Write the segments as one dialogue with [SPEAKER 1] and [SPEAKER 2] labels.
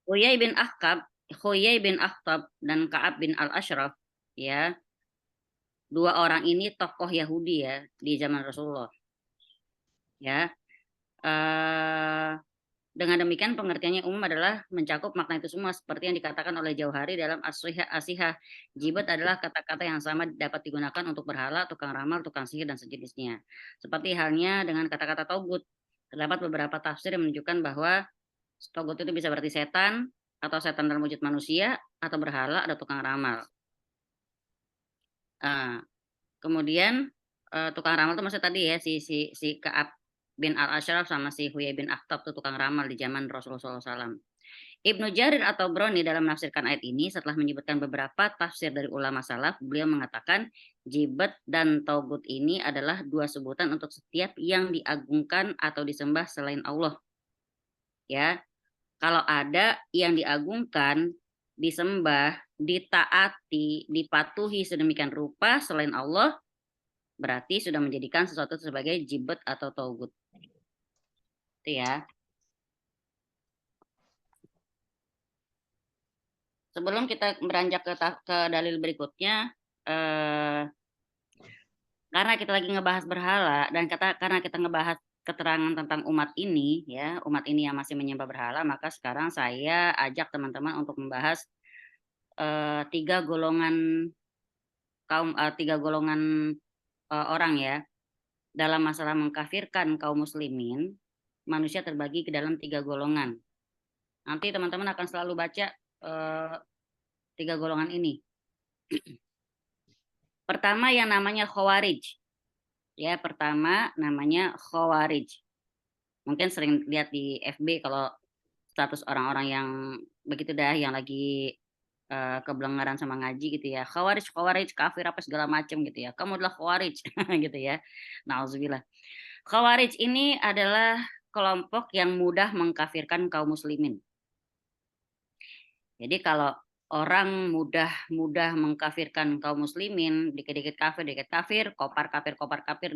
[SPEAKER 1] Huyai bin Akhtab dan Ka'ab bin Al-Ashraf, ya, dua orang ini tokoh Yahudi ya di zaman Rasulullah, ya. Eh, dengan demikian pengertiannya umum adalah mencakup makna itu semua seperti yang dikatakan oleh Jauhari dalam As-Sihah. Jibat adalah kata-kata yang sama dapat digunakan untuk berhala, tukang ramal, tukang sihir dan sejenisnya. Seperti halnya dengan kata-kata togut. Terdapat beberapa tafsir yang menunjukkan bahwa togut itu bisa berarti setan atau setan dalam wujud manusia atau berhala atau tukang ramal. Ah, kemudian tukang ramal itu maksud tadi ya si Ka'ab bin Al-Ashraf sama si Huyai bin Akhtab itu tukang ramal di zaman Rasulullah SAW. Ibnu Jarir atau Broni dalam menafsirkan ayat ini setelah menyebutkan beberapa tafsir dari ulama salaf, beliau mengatakan jibat dan togut ini adalah dua sebutan untuk setiap yang diagungkan atau disembah selain Allah. Ya, kalau ada yang diagungkan, disembah, ditaati, dipatuhi sedemikian rupa selain Allah, berarti sudah menjadikan sesuatu sebagai jibat atau togut. Itu ya. Sebelum kita beranjak ke dalil berikutnya, karena kita lagi ngebahas berhala dan karena kita ngebahas keterangan tentang umat ini, ya, umat ini yang masih menyembah berhala, maka sekarang saya ajak teman-teman untuk membahas tiga golongan tiga golongan orang ya dalam masalah mengkafirkan kaum muslimin. Manusia terbagi ke dalam tiga golongan. Nanti teman-teman akan selalu baca tiga golongan ini. Pertama yang namanya Khawarij. Ya, pertama namanya Khawarij. Mungkin sering lihat di FB kalau status orang-orang yang begitu dah, yang lagi kebelengaran sama ngaji gitu ya. Khawarij, Khawarij, kafir apa segala macam gitu ya. Kamu adalah Khawarij gitu ya. Nauzubillah. Khawarij ini adalah kelompok yang mudah mengkafirkan kaum muslimin. Jadi kalau orang mudah mengkafirkan kaum muslimin, dikit-dikit kafir, kopar kafir,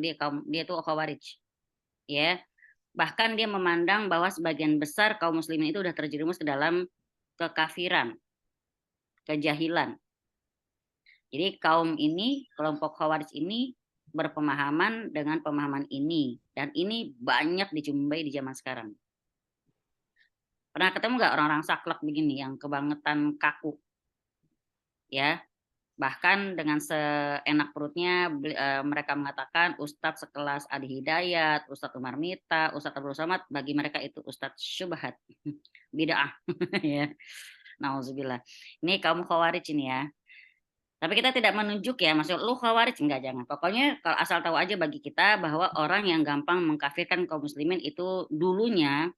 [SPEAKER 1] dia tuh khawarij. Ya. Bahkan dia memandang bahwa sebagian besar kaum muslimin itu sudah terjerumus ke dalam kekafiran, kejahilan. Jadi kaum ini, kelompok khawarij ini berpemahaman dengan pemahaman ini, dan ini banyak dijumpai di zaman sekarang. Pernah ketemu nggak orang-orang saklek begini yang kebangetan kaku, ya? Bahkan dengan seenak perutnya mereka mengatakan Ustadz sekelas Adi Hidayat, Ustadz Umar Mita, Ustadz Abdul Somad, bagi mereka itu Ustadz syubhat, bid'ah. Ya. Nauzubillah. Ini kaum khawarij ini ya. Tapi kita tidak menunjuk ya, maksud lu khawarij enggak, jangan. Pokoknya kalau asal tahu aja bagi kita bahwa orang yang gampang mengkafirkan kaum muslimin itu dulunya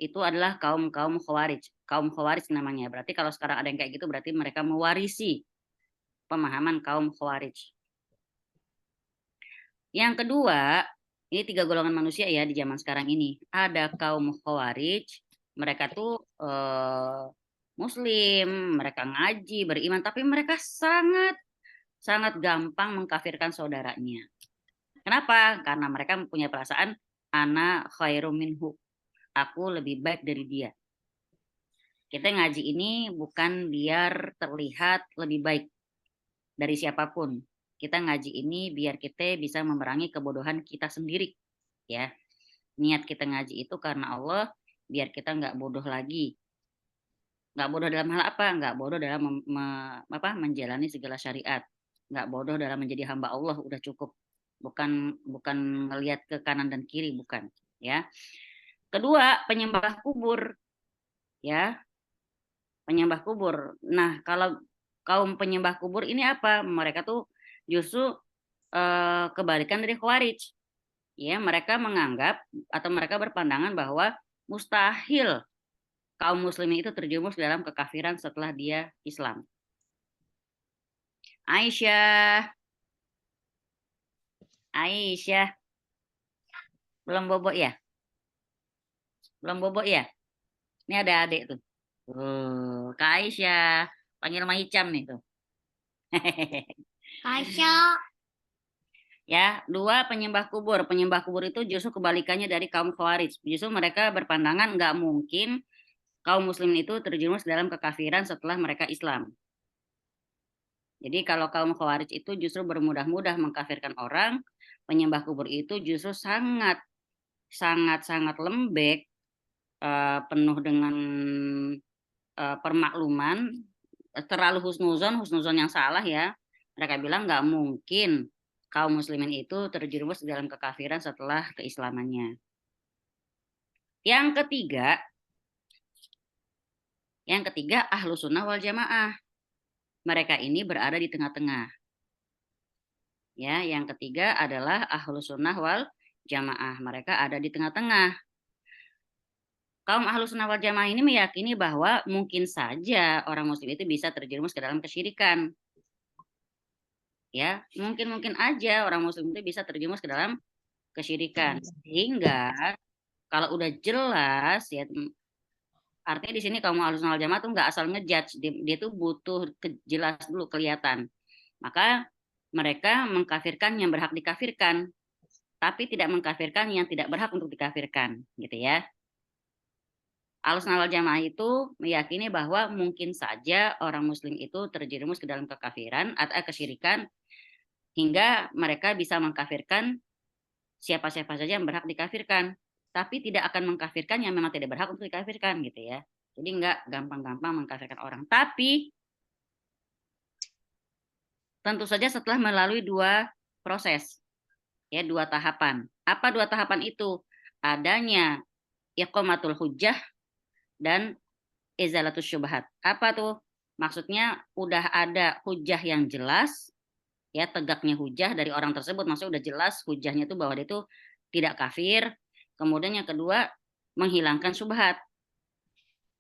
[SPEAKER 1] itu adalah kaum khawarij. Kaum khawarij namanya. Berarti kalau sekarang ada yang kayak gitu berarti mereka mewarisi pemahaman kaum khawarij. Yang kedua, ini tiga golongan manusia ya di zaman sekarang ini. Ada kaum khawarij, mereka tuh muslim, mereka ngaji, beriman, tapi mereka sangat sangat gampang mengkafirkan saudaranya. Kenapa? Karena mereka mempunyai perasaan ana khairum minhu. Aku lebih baik dari dia. Kita ngaji ini bukan biar terlihat lebih baik dari siapapun. Kita ngaji ini biar kita bisa memerangi kebodohan kita sendiri. Ya, niat kita ngaji itu karena Allah, biar kita nggak bodoh lagi. Nggak bodoh dalam hal apa? Nggak bodoh dalam menjalani segala syariat. Nggak bodoh dalam menjadi hamba Allah, udah cukup. Bukan ngelihat ke kanan dan kiri, bukan. Ya. Kedua, penyembah kubur. Ya, penyembah kubur. Nah, kalau kaum penyembah kubur ini apa? Mereka tuh justru kebalikan dari Khawarij. Ya, mereka menganggap atau mereka berpandangan bahwa mustahil kaum muslimin itu terjerumus dalam kekafiran setelah dia Islam. Aisyah, Aisyah, belum bobok ya? Belum bobok ya? Ini ada adik tuh. Kak Aisyah, panggil Mah Icam nih tuh.
[SPEAKER 2] Aisyah.
[SPEAKER 1] Ya, dua penyembah kubur. Penyembah kubur itu justru kebalikannya dari kaum Khawarij. Justru mereka berpandangan nggak mungkin kaum muslimin itu terjerumus dalam kekafiran setelah mereka Islam. Jadi kalau kaum Khawarij itu justru bermudah-mudah mengkafirkan orang, penyembah kubur itu justru sangat sangat sangat lembek, penuh dengan permakluman, terlalu husnuzon yang salah ya. Mereka bilang nggak mungkin kaum muslimin itu terjerumus dalam kekafiran setelah keislamannya. Yang ketiga, Ahlus Sunnah wal Jamaah. Mereka ini berada di tengah-tengah. Ya, yang ketiga adalah Ahlus Sunnah wal Jamaah. Mereka ada di tengah-tengah. Kaum Ahlus Sunnah wal Jamaah ini meyakini bahwa mungkin saja orang muslim itu bisa terjerumus ke dalam kesyirikan. Ya, mungkin aja orang muslim itu bisa terjerumus ke dalam kesyirikan. Sehingga kalau udah jelas ya, artinya di sini kaum Ahlus Sunnah wal Jamaah tuh nggak asal ngejudge, dia tuh butuh jelas dulu kelihatan. Maka mereka mengkafirkan yang berhak dikafirkan, tapi tidak mengkafirkan yang tidak berhak untuk dikafirkan, gitu ya. Ahlus Sunnah wal Jamaah itu meyakini bahwa mungkin saja orang muslim itu terjerumus ke dalam kekafiran atau kesyirikan hingga mereka bisa mengkafirkan siapa-siapa saja yang berhak dikafirkan, tapi tidak akan mengkafirkan yang memang tidak berhak untuk dikafirkan gitu ya. Jadi enggak gampang-gampang mengkafirkan orang. Tapi tentu saja setelah melalui dua proses, ya dua tahapan. Apa dua tahapan itu? Adanya iqamatul hujjah dan izalatus syubhat. Apa tuh? Maksudnya udah ada hujjah yang jelas, ya tegaknya hujjah dari orang tersebut, maksudnya udah jelas hujjahnya itu bahwa dia itu tidak kafir. Kemudian yang kedua, menghilangkan syubhat.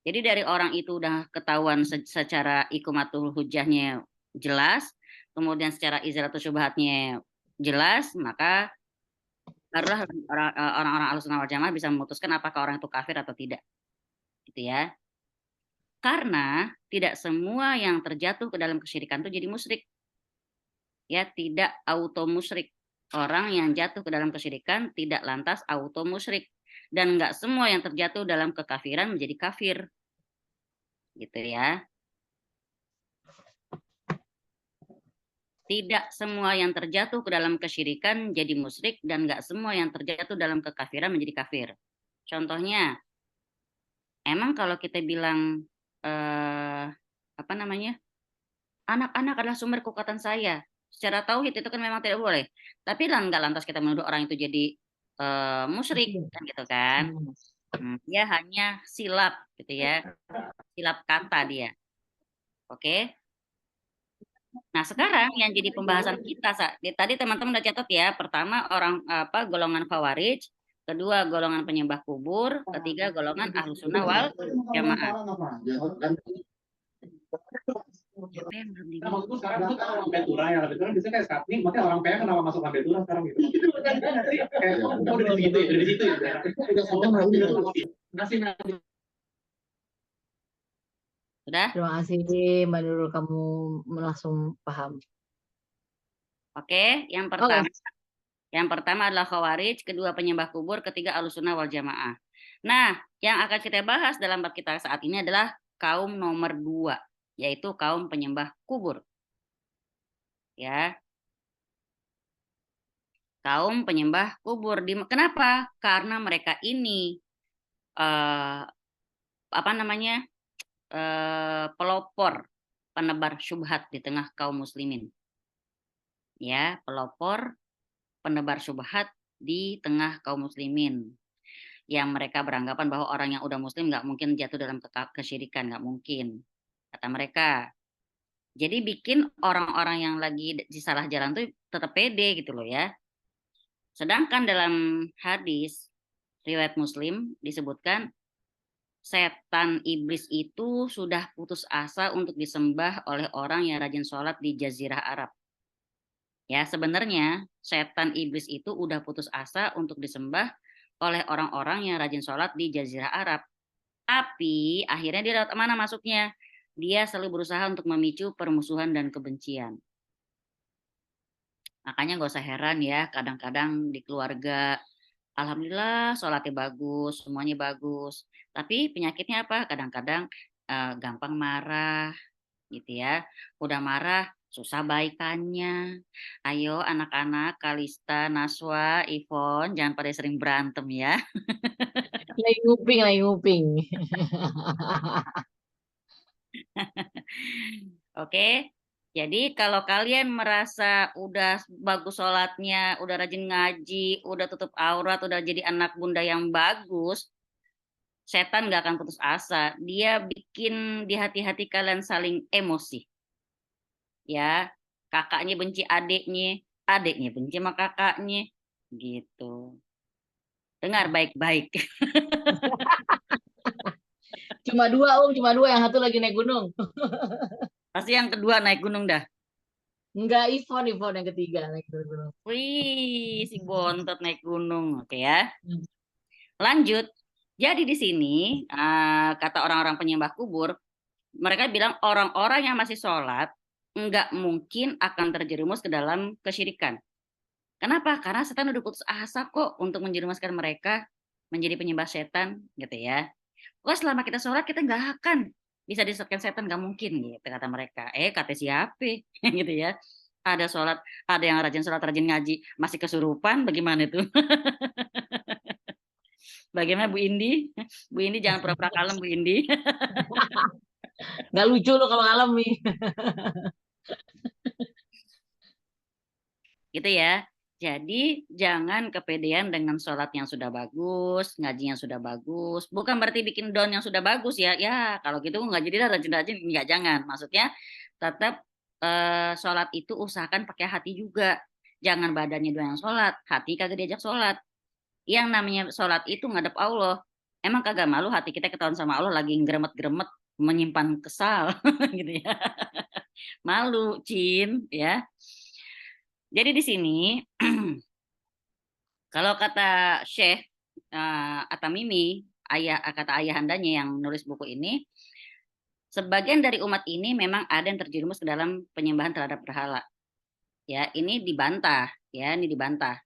[SPEAKER 1] Jadi dari orang itu udah ketahuan secara ikumatul hujjahnya jelas, kemudian secara izalatus syubhatnya jelas, maka barulah orang-orang Ahlussunnah wal Jamaah bisa memutuskan apakah orang itu kafir atau tidak. Gitu ya. Karena tidak semua yang terjatuh ke dalam kesyirikan itu jadi musyrik. Ya, tidak auto musyrik. Orang yang jatuh ke dalam kesyirikan tidak lantas auto musyrik. Dan enggak semua yang terjatuh dalam kekafiran menjadi kafir. Gitu ya. Tidak semua yang terjatuh ke dalam kesyirikan jadi musyrik dan enggak semua yang terjatuh dalam kekafiran menjadi kafir. Contohnya, emang kalau kita bilang apa namanya? Anak-anak adalah sumber kekuatan saya. Secara tauhid itu kan memang tidak boleh. Tapi nggak lantas kita menuduh orang itu jadi musyrik kan gitu kan. Dia hanya silap gitu ya. Silap kata dia. Oke. Nah, sekarang yang jadi pembahasan kita tadi teman-teman udah catat ya. Pertama orang golongan Khawarij, kedua golongan penyembah kubur, ketiga golongan Ahlus Sunnah wal Jamaah. Siapa yang belum
[SPEAKER 2] Nah, maksudku sekarang tuh kan orang Ventura ya, Ventura biasanya kayak saat ini, makanya orang kaya kenapa masuk ke Ventura sekarang gitu. Kayak, udah di situ ya, udah di situ ya. Nasi.
[SPEAKER 1] Sudah?
[SPEAKER 3] Terima kasih Mbak Nurul, kamu langsung paham.
[SPEAKER 1] Oke, yang pertama. Yang pertama adalah Khawarij, kedua penyembah kubur, ketiga Ahlussunnah wal Jamaah. Nah, yang akan kita bahas dalam bab kita saat ini adalah kaum nomor 2, yaitu kaum penyembah kubur. Ya. Kaum penyembah kubur. Kenapa? Karena mereka ini pelopor, penebar syubhat di tengah kaum muslimin. Ya, pelopor, penebar syubhat di tengah kaum muslimin. Yang mereka beranggapan bahwa orang yang udah muslim nggak mungkin jatuh dalam kesyirikan, nggak mungkin, kata mereka. Jadi bikin orang-orang yang lagi di salah jalan tuh tetap pede gitu loh ya. Sedangkan dalam hadis riwayat Muslim disebutkan setan iblis itu sudah putus asa untuk disembah oleh orang yang rajin sholat di Jazirah Arab. Ya, sebenarnya setan iblis itu udah putus asa untuk disembah oleh orang-orang yang rajin sholat di Jazirah Arab. Tapi akhirnya dia lewat mana masuknya? Dia selalu berusaha untuk memicu permusuhan dan kebencian. Makanya gak usah heran ya, kadang-kadang di keluarga, alhamdulillah sholatnya bagus, semuanya bagus. Tapi penyakitnya apa? Kadang-kadang gampang marah, gitu ya. Udah marah, susah baikannya. Ayo anak-anak, Kalista, Naswa, Ivon, jangan pada sering berantem ya.
[SPEAKER 3] Lagi nguping, lagi nguping.
[SPEAKER 1] Oke. Jadi kalau kalian merasa udah bagus sholatnya, udah rajin ngaji, udah tutup aurat, udah jadi anak bunda yang bagus, setan nggak akan putus asa. Dia bikin di hati-hati kalian saling emosi. Ya, kakaknya benci adiknya, adiknya benci sama kakaknya, gitu. Dengar baik-baik.
[SPEAKER 3] Cuma dua, cuma dua. Yang satu lagi naik gunung.
[SPEAKER 1] Pasti yang kedua naik gunung dah.
[SPEAKER 3] Enggak, Ivon yang ketiga naik gunung.
[SPEAKER 1] Wih, si bontot naik gunung. Oke ya.
[SPEAKER 3] Hmm.
[SPEAKER 1] Lanjut. Jadi di sini kata orang-orang penyembah kubur, mereka bilang orang-orang yang masih sholat nggak mungkin akan terjerumus ke dalam kesyirikan. Kenapa? Karena setan udah putus asa kok untuk menjerumuskan mereka menjadi penyembah setan, gitu ya. Wah, selama kita sholat kita nggak akan bisa disesatkan setan, nggak mungkin gitu kata mereka. Kata siapa? Gitu ya. Ada sholat, ada yang rajin sholat, rajin ngaji, masih kesurupan, bagaimana itu? Bagaimana Bu Indi? Bu Indi jangan pura-pura kalem Bu Indi.
[SPEAKER 3] Nggak lucu lo kalau ngalami.
[SPEAKER 1] Gitu ya. Jadi jangan kepedean dengan sholat yang sudah bagus, ngaji yang sudah bagus. Bukan berarti bikin down yang sudah bagus ya. Ya kalau gitu nggak jadi rajin-rajin. Nggak, jangan. Maksudnya tetap sholat itu usahakan pakai hati juga. Jangan badannya doang yang sholat, hati kagak diajak sholat. Yang namanya sholat itu ngadep Allah. Emang kagak malu hati kita ketahuan sama Allah lagi gremet-gremet menyimpan kesal gitu ya. Malu, Cin, ya. Jadi di sini kalau kata Syekh At-Tamimi, kata ayahandanya yang nulis buku ini, sebagian dari umat ini memang ada yang terjerumus ke dalam penyembahan terhadap berhala. Ya, ini dibantah, ya, ini dibantah.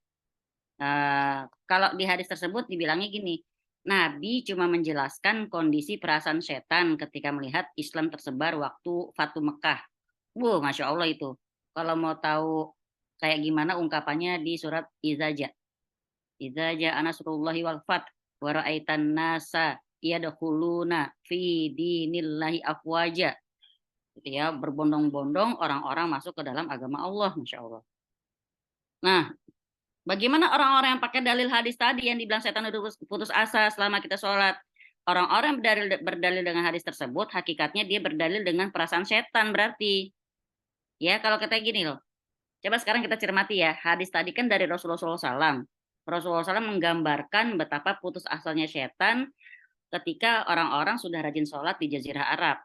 [SPEAKER 1] Kalau di hadis tersebut dibilangnya gini, Nabi cuma menjelaskan kondisi perasaan setan ketika melihat Islam tersebar waktu Fatu Mekah. Wow, Masya Allah itu. Kalau mau tahu kayak gimana ungkapannya di surat Izaja. Idza jaa nasrullahi wal fath wa ra'aitan nasa yadkhuluna fi dinillahi afwaja. Gitu ya, berbondong-bondong orang-orang masuk ke dalam agama Allah, Masya Allah. Nah, bagaimana orang-orang yang pakai dalil hadis tadi yang dibilang setan udah putus asa selama kita sholat? Orang-orang yang berdalil dengan hadis tersebut, hakikatnya dia berdalil dengan perasaan setan berarti. Ya, kalau kita gini loh. Coba sekarang kita cermati ya, hadis tadi kan dari Rasulullah SAW. Rasulullah SAW menggambarkan betapa putus asalnya setan ketika orang-orang sudah rajin sholat di Jazirah Arab.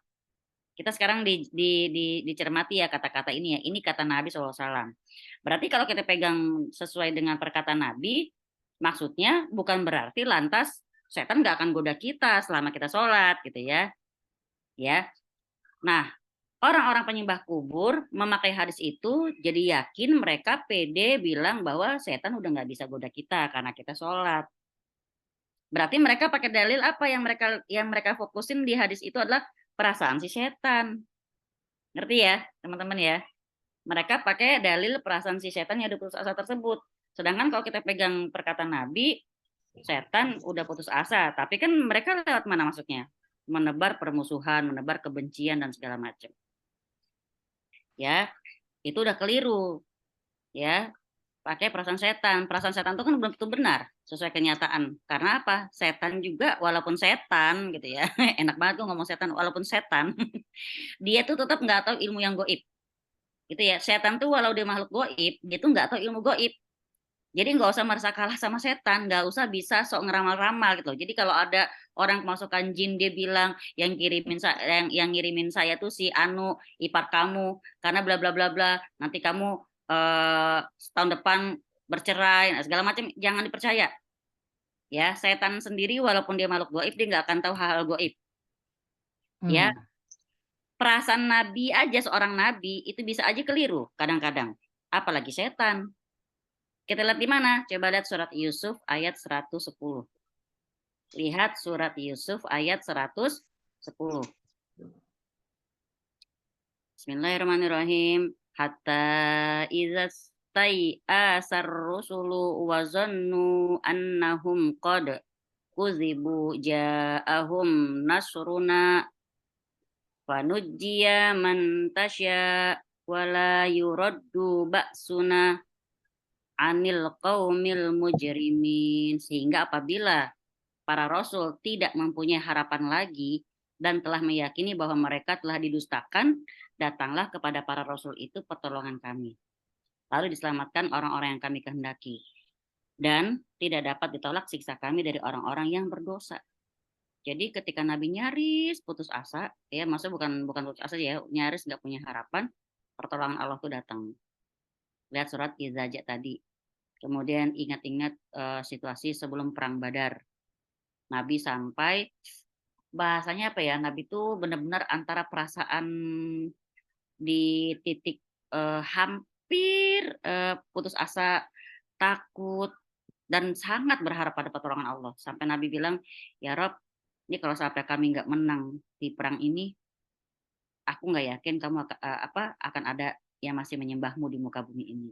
[SPEAKER 1] Kita sekarang dicermati ya kata-kata ini ya. Ini kata Nabi SAW. Berarti kalau kita pegang sesuai dengan perkataan Nabi, maksudnya bukan berarti lantas setan nggak akan goda kita selama kita sholat gitu ya. Ya. Nah, orang-orang penyembah kubur memakai hadis itu jadi yakin mereka pede bilang bahwa setan udah nggak bisa goda kita karena kita sholat. Berarti mereka pakai dalil apa yang mereka fokusin di hadis itu adalah perasaan si setan. Ngerti ya, teman-teman ya? Mereka pakai dalil perasaan si setan yang ada putus asa tersebut. Sedangkan kalau kita pegang perkataan Nabi, setan udah putus asa. Tapi kan mereka lewat mana maksudnya? Menebar permusuhan, menebar kebencian dan segala macam. Ya, itu udah keliru. Ya, pakai perasaan setan. Perasaan setan itu kan belum tentu benar sesuai kenyataan. Karena apa? Setan juga walaupun setan gitu ya. Enak banget tuh ngomong setan walaupun setan. Dia tuh tetap nggak tahu ilmu yang goib. Gitu ya. Setan tuh walau dia makhluk goib, dia tuh nggak tahu ilmu goib. Jadi nggak usah merasa kalah sama setan, nggak usah bisa sok ngeramal-ramal gitu. Jadi kalau ada orang kemasukan jin dia bilang yang ngirimin saya tuh si Anu ipar kamu karena bla bla bla bla. Nanti kamu tahun depan bercerai segala macam, jangan dipercaya. Ya, setan sendiri walaupun dia makhluk goib dia nggak akan tahu hal-hal goib. Ya, perasaan nabi aja seorang nabi itu bisa aja keliru kadang-kadang. Apalagi setan. Kita lihat di mana? Coba lihat surat Yusuf ayat 110. Lihat surat Yusuf ayat 110. Bismillahirrahmanirrahim. Hatta idza asar rusulu wa zannu annahum qad kuzibu ja'ahum nasruna fanujjiya man tasya wala yuraddu ba'suna anil qaumil mujrimin. Sehingga apabila para rasul tidak mempunyai harapan lagi dan telah meyakini bahwa mereka telah didustakan, datanglah kepada para rasul itu pertolongan kami. Lalu diselamatkan orang-orang yang kami kehendaki. Dan tidak dapat ditolak siksa kami dari orang-orang yang berdosa. Jadi ketika Nabi nyaris putus asa, ya maksudnya bukan putus asa ya, nyaris nggak punya harapan, pertolongan Allah itu datang. Lihat surat Izaja tadi. Kemudian ingat-ingat situasi sebelum perang Badar. Nabi sampai bahasanya apa ya? Nabi itu benar-benar antara perasaan di titik hampir putus asa, takut, dan sangat berharap pada pertolongan Allah. Sampai Nabi bilang, ya Rob, ini kalau sampai kami nggak menang di perang ini, aku nggak yakin kamu akan ada yang masih menyembahmu di muka bumi ini.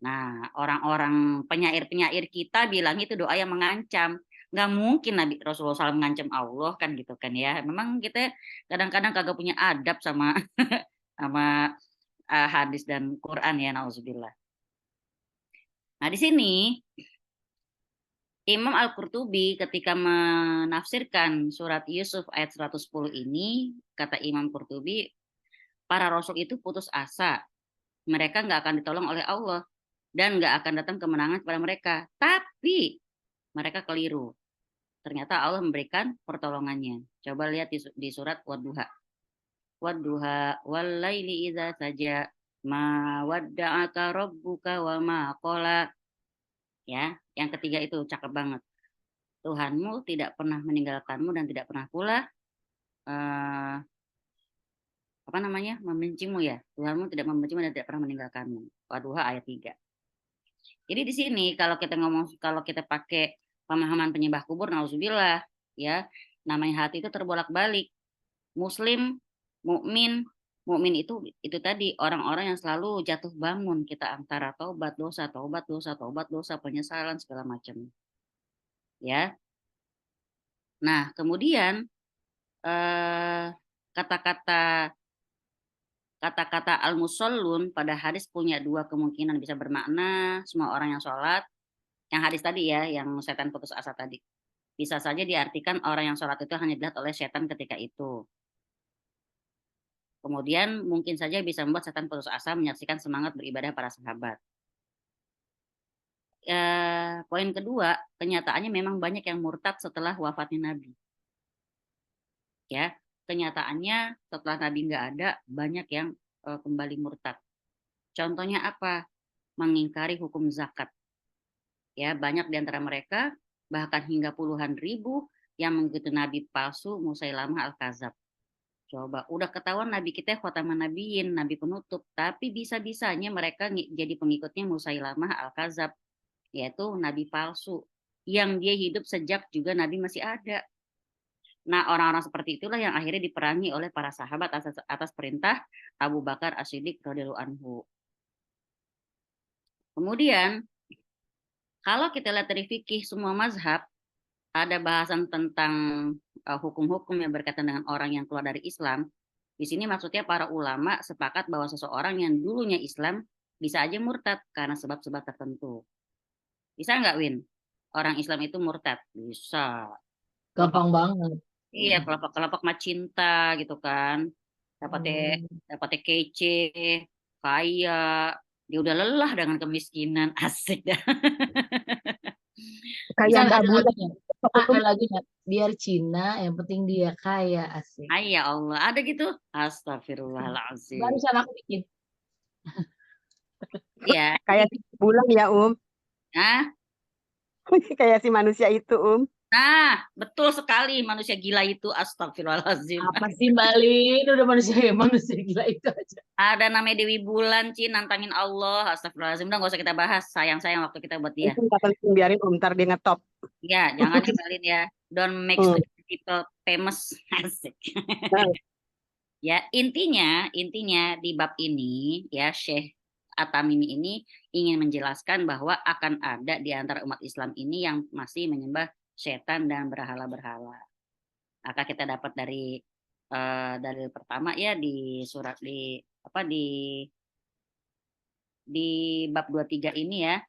[SPEAKER 1] Nah, orang-orang penyair-penyair kita bilang itu doa yang mengancam. Nggak mungkin Nabi Rasulullah SAW mengancam Allah kan gitu kan ya. Memang kita kadang-kadang kagak punya adab sama sama hadis dan Quran ya, nauzubillah. Nah, di sini Imam Al-Qurtubi ketika menafsirkan surat Yusuf ayat 110 ini, kata Imam Qurtubi, para rasul itu putus asa. Mereka nggak akan ditolong oleh Allah dan nggak akan datang kemenangan kepada mereka. Tapi mereka keliru. Ternyata Allah memberikan pertolongannya. Coba lihat di surat Wadduha. Wadduha wallaili idza saja ma wadda'aka rabbuka wa ma qala. Ya, yang ketiga itu cakep banget. Tuhanmu tidak pernah meninggalkanmu dan tidak pernah pula membencimu ya. Tuhanmu tidak membencimu dan tidak pernah meninggalkanmu. Wadduha ayat 3. Jadi di sini kalau kita pakai pemahaman penyembah kubur, nauzubillah, ya, namanya hati itu terbolak-balik. Muslim, mukmin itu tadi orang-orang yang selalu jatuh bangun, kita antara taubat dosa, penyesalan segala macam. Ya. Nah, kemudian kata-kata al-musallun pada hadis punya dua kemungkinan bisa bermakna semua orang yang sholat. Yang hadis tadi ya, yang setan putus asa tadi. Bisa saja diartikan orang yang sholat itu hanya dilihat oleh setan ketika itu. Kemudian mungkin saja bisa membuat setan putus asa menyaksikan semangat beribadah para sahabat. Poin kedua, kenyataannya memang banyak yang murtad setelah wafatnya Nabi. Ya, kenyataannya setelah Nabi nggak ada, banyak yang kembali murtad. Contohnya apa? Mengingkari hukum zakat. Ya, banyak di antara mereka, bahkan hingga puluhan ribu yang mengikuti Nabi palsu Musailamah Al-Kadzab. Coba, udah ketahuan Nabi kita khataman nabiyin, Nabi penutup, tapi bisa-bisanya mereka jadi pengikutnya Musailamah Al-Kadzab, yaitu Nabi palsu, yang dia hidup sejak juga Nabi masih ada. Nah, orang-orang seperti itulah yang akhirnya diperangi oleh para sahabat atas perintah Abu Bakar As-Siddiq radhiyallahu anhu. Kemudian, kalau kita lihat dari fikih semua mazhab, ada bahasan tentang hukum-hukum yang berkaitan dengan orang yang keluar dari Islam. Di sini maksudnya para ulama sepakat bahwa seseorang yang dulunya Islam bisa aja murtad karena sebab-sebab tertentu. Bisa nggak, Win? Orang Islam itu murtad? Bisa.
[SPEAKER 3] Gampang banget.
[SPEAKER 1] Iya, kelompok mah cinta gitu kan. Dapatnya kece, kaya, dia udah lelah dengan kemiskinan, asik dah.
[SPEAKER 3] Kayak
[SPEAKER 4] Bisa
[SPEAKER 3] ada
[SPEAKER 4] bulan.
[SPEAKER 3] lagunya. Ada lagunya. Biar Cina, yang penting dia kaya, asik.
[SPEAKER 1] Ay, ya Allah, ada gitu. Astagfirullahaladzim.
[SPEAKER 3] Barusan aku bikin.
[SPEAKER 1] Ya,
[SPEAKER 4] Kayak si bulan ya,
[SPEAKER 1] ah,
[SPEAKER 4] Kayak si manusia itu,
[SPEAKER 1] Nah, betul sekali manusia gila itu, astagfirullahaladzim.
[SPEAKER 3] Apa sih Mbak Lin? Udah manusia gila itu aja.
[SPEAKER 1] Ada namanya Dewi Bulan, Ci, nantangin Allah, astagfirullahaladzim. Udah nggak usah kita bahas, sayang-sayang waktu kita buat dia.
[SPEAKER 4] Itu nggak penting, biarin ntar dia ngetop.
[SPEAKER 1] Ya, jangan tinggalin ya. Don't make stupid people famous. Asik. Ya, intinya di bab ini ya Syekh At-Tamimi ini ingin menjelaskan bahwa akan ada di antara umat Islam ini yang masih menyembah setan dan berhala-berhala. Maka kita dapat dari dalil pertama ya di surat di bab 23 ini ya.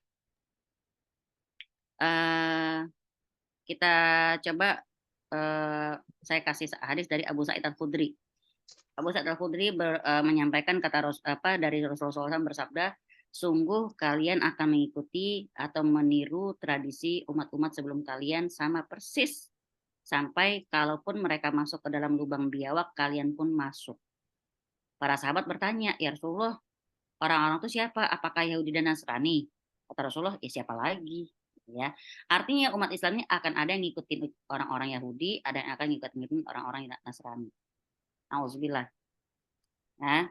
[SPEAKER 1] Kita coba saya kasih hadis dari Abu Sa'id Al-Khudri. Abu Sa'id Al-Khudri menyampaikan dari Rasulullah SAW bersabda, sungguh kalian akan mengikuti atau meniru tradisi umat-umat sebelum kalian sama persis, sampai kalaupun mereka masuk ke dalam lubang biawak, kalian pun masuk. Para sahabat bertanya, ya Rasulullah, orang-orang itu siapa? Apakah Yahudi dan Nasrani? Kata Rasulullah, ya siapa lagi? Ya, artinya umat Islam ini akan ada yang ngikutin orang-orang Yahudi, ada yang akan ngikutin orang-orang Nasrani. Auzubillah. Nah,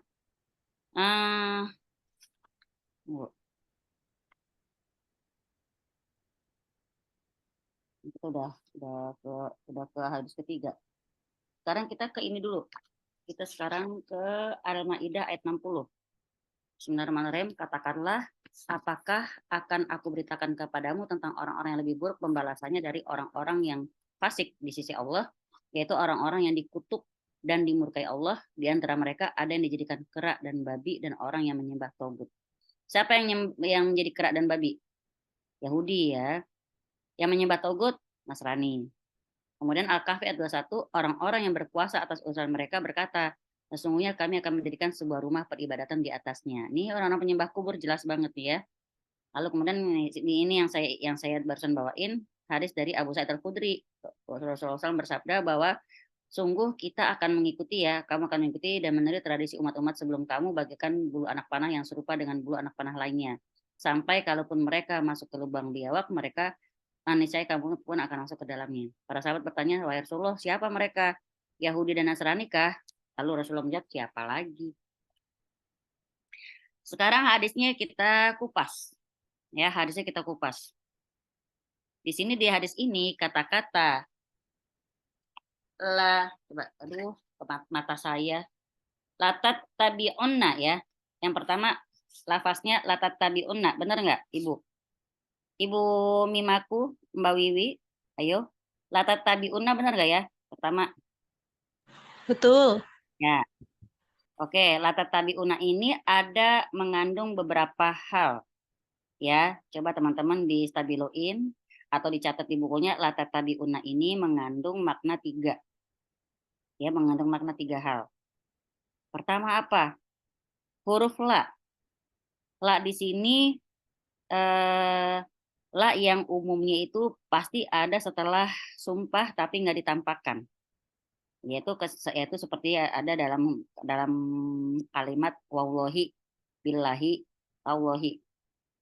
[SPEAKER 1] kita udah ke hadis ketiga. Sekarang kita ke ini dulu. Kita sekarang ke Al-Maidah ayat 60. Bismillahirrahmanirrahim. Katakanlah, apakah akan aku beritakan kepadamu tentang orang-orang yang lebih buruk pembalasannya dari orang-orang yang fasik di sisi Allah, yaitu orang-orang yang dikutuk dan dimurkai Allah. Di antara mereka ada yang dijadikan kera dan babi dan orang yang menyembah togut. Siapa yang menjadi kera dan babi? Yahudi ya. Yang menyembah togut, Nasrani. Kemudian Al-Kahfi ayat 21, orang-orang yang berkuasa atas urusan mereka berkata, sesungguhnya kami akan menjadikan sebuah rumah peribadatan di atasnya. Ini orang-orang penyembah kubur jelas banget nih ya. Lalu kemudian ini yang saya barusan bawain, hadis dari Abu Sa'id Al-Khudri. Rasulullah SAW bersabda bahwa sungguh kita akan mengikuti ya, kamu akan mengikuti dan meniru tradisi umat-umat sebelum kamu bagaikan bulu anak panah yang serupa dengan bulu anak panah lainnya. Sampai kalaupun mereka masuk ke lubang biawak, mereka niscaya kamu pun akan masuk ke dalamnya. Para sahabat bertanya, wahai Rasulullah, siapa mereka? Yahudi dan Nasrani kah? Lalu Rasulullah menjawab, siapa lagi? Sekarang hadisnya kita kupas. Ya, hadisnya kita kupas. Di sini di hadis ini kata-kata coba aduh mata saya. Latat tabi'unna ya. Yang pertama lafaznya latat tabi'unna, benar nggak, Ibu? Ibu Mimaku, Mbak Wiwi, ayo. Latat tabi'unna benar nggak ya? Pertama.
[SPEAKER 4] Betul.
[SPEAKER 1] Ya. Oke, latat tabi'unna ini ada mengandung beberapa hal. Ya, coba teman-teman distabiloin atau dicatat di bukunya. Latat tabi'unna ini mengandung makna 3. Ya, mengandung makna 3 hal. Pertama apa? Huruf la. La di sini la yang umumnya itu pasti ada setelah sumpah tapi nggak ditampakkan. Yaitu seperti ada dalam kalimat wallahi, billahi, tawallahi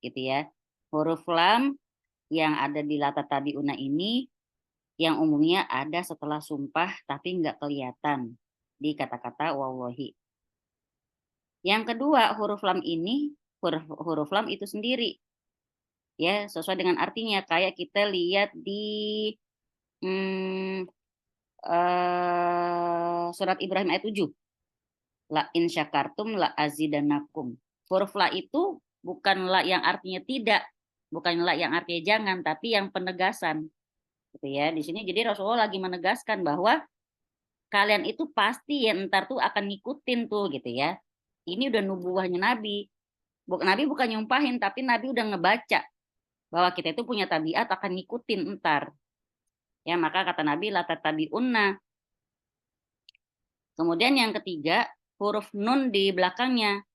[SPEAKER 1] gitu ya. Huruf lam yang ada di latat tabi'una ini yang umumnya ada setelah sumpah tapi nggak kelihatan di kata-kata wallahi. Yang kedua, huruf lam ini, huruf lam itu sendiri. Ya, sesuai dengan artinya. Kayak kita lihat di surat Ibrahim ayat 7. La in syakartum la azidanakum. Huruf la itu bukan la yang artinya tidak, bukan la yang artinya jangan, tapi yang penegasan. Gitu ya. Di sini jadi Rasulullah lagi menegaskan bahwa kalian itu pasti ya ntar tuh akan ngikutin tuh gitu ya. Ini udah nubuahnya Nabi. Nabi bukan nyumpahin, tapi Nabi udah ngebaca bahwa kita itu punya tabiat akan ngikutin entar. Ya, maka kata Nabi la tatabi'unna. Kemudian yang ketiga, huruf nun di belakangnya.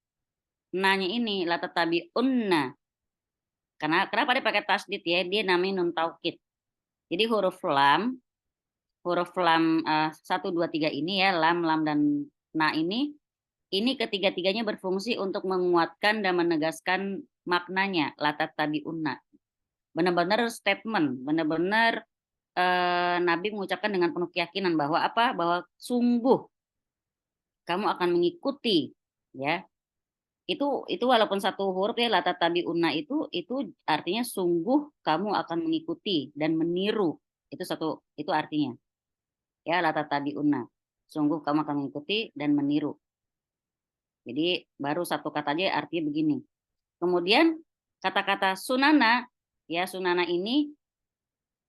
[SPEAKER 1] Nanya ini la tatabi'unna. Kenapa dia pakai tasdid ya? Dia namanya nun taukid. Jadi huruf lam 1 2 3 ini ya, lam dan na ini ketiga-tiganya berfungsi untuk menguatkan dan menegaskan maknanya la tatabi'unna. Benar-benar statement, benar-benar Nabi mengucapkan dengan penuh keyakinan bahwa apa? Bahwa sungguh kamu akan mengikuti, ya. Itu walaupun satu huruf ya, latatabi'unna itu artinya sungguh kamu akan mengikuti dan meniru. Itu artinya. Ya, latatabi'unna. Sungguh kamu akan mengikuti dan meniru. Jadi baru satu kata aja artinya begini. Kemudian kata-kata sunana, ya sunana ini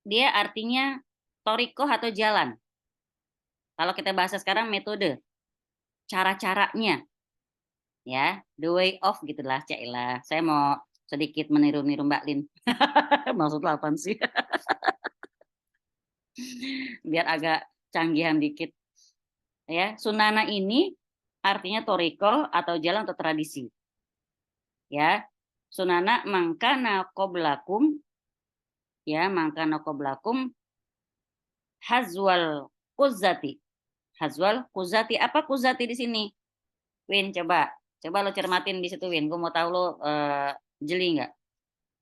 [SPEAKER 1] dia artinya torikoh atau jalan. Kalau kita bahasa sekarang metode, cara-caranya, ya the way of gitulah, Cailah. Saya mau sedikit meniru-niru Mbak Lin. Maksudnya apa sih? Biar agak canggihan dikit. Ya, sunana ini artinya toriko atau jalan atau tradisi. Ya, sunana mangkana qoblakum, ya mangkana qoblakum hazwal kuzati. Hazwal kuzati, apa kuzati di sini? Win, coba lo cermatin di situ, Win. Gue mau tahu lo jeli nggak?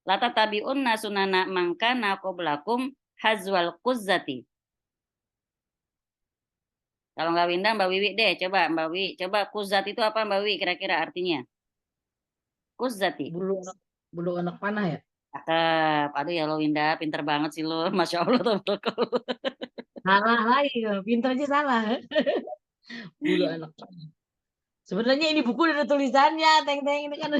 [SPEAKER 1] Lata tabiun nasunana mangkana qoblakum hazwal kuzati. Kalau nggak Winda, Mbak Wiwi deh. Coba Mbak Wiwi, coba kuzat itu apa Mbak Wiwi kira-kira artinya? Kuzati.
[SPEAKER 3] Bulu anak panah ya?
[SPEAKER 1] Cakep. Aduh ya lo Winda, pinter banget sih lo. Masya Allah.
[SPEAKER 3] Salah lagi, pinter aja salah. Bulu anak panah. Sebenarnya ini buku ada tulisannya, teng-teng ini kan.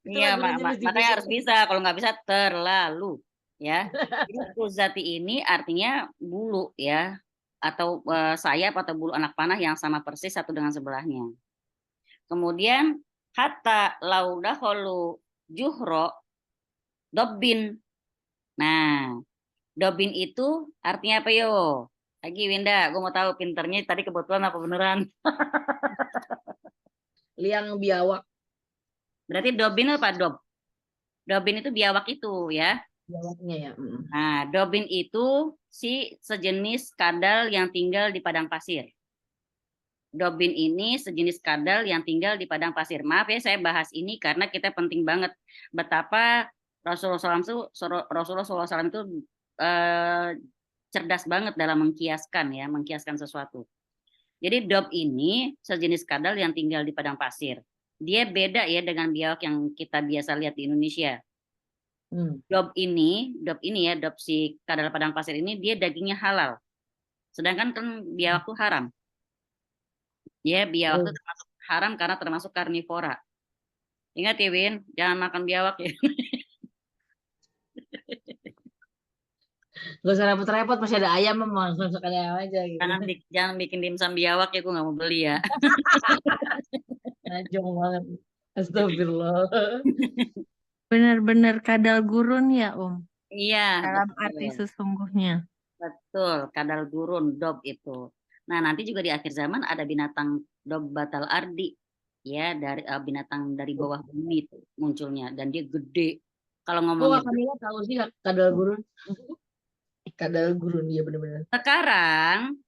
[SPEAKER 1] Iya, makanya harus bisa. Kalau nggak bisa terlalu, ya. Jadi kuzati ini artinya bulu, ya, atau sayap atau bulu anak panah yang sama persis satu dengan sebelahnya. Kemudian hatta laudaholu juhro dobbin. Nah, dobbin itu artinya apa yo? Lagi Winda, gue mau tahu pinternya tadi kebetulan apa beneran?
[SPEAKER 3] Liang biawak.
[SPEAKER 1] Berarti dobbin apa dob? Dobbin itu biawak itu, ya.
[SPEAKER 3] Biawaknya ya.
[SPEAKER 1] Nah, dobbin itu sejenis kadal yang tinggal di padang pasir. Dobbin ini sejenis kadal yang tinggal di padang pasir. Maaf ya, saya bahas ini karena kita penting banget betapa Rasulullah SAW itu cerdas banget dalam mengkiaskan sesuatu. Jadi dob ini sejenis kadal yang tinggal di padang pasir. Dia beda ya dengan biawak yang kita biasa lihat di Indonesia. Dob ini ya, dob si kadal padang pasir ini dia dagingnya halal. Sedangkan kan biawak itu haram. Ya, biawak itu termasuk haram karena termasuk karnivora. Ingat ya, Win, jangan makan biawak ya.
[SPEAKER 3] Gak usah repot-repot, masih ada ayam memang masak ayam aja gitu.
[SPEAKER 1] Jangan bikin dimsum biawak ya, gue nggak mau beli ya.
[SPEAKER 3] Najong banget. Astagfirullah.
[SPEAKER 4] Benar-benar kadal gurun ya, Om.
[SPEAKER 1] Iya.
[SPEAKER 4] Dalam arti sesungguhnya.
[SPEAKER 1] Betul, kadal gurun, dob itu. Nah, nanti juga di akhir zaman ada binatang dob batal ardi, ya, dari binatang dari bawah bumi itu munculnya, dan dia gede. Kalau ngomongin
[SPEAKER 3] Kamila tahu sih kadal gurun. Kadal gurun, iya benar-benar.
[SPEAKER 1] sekarang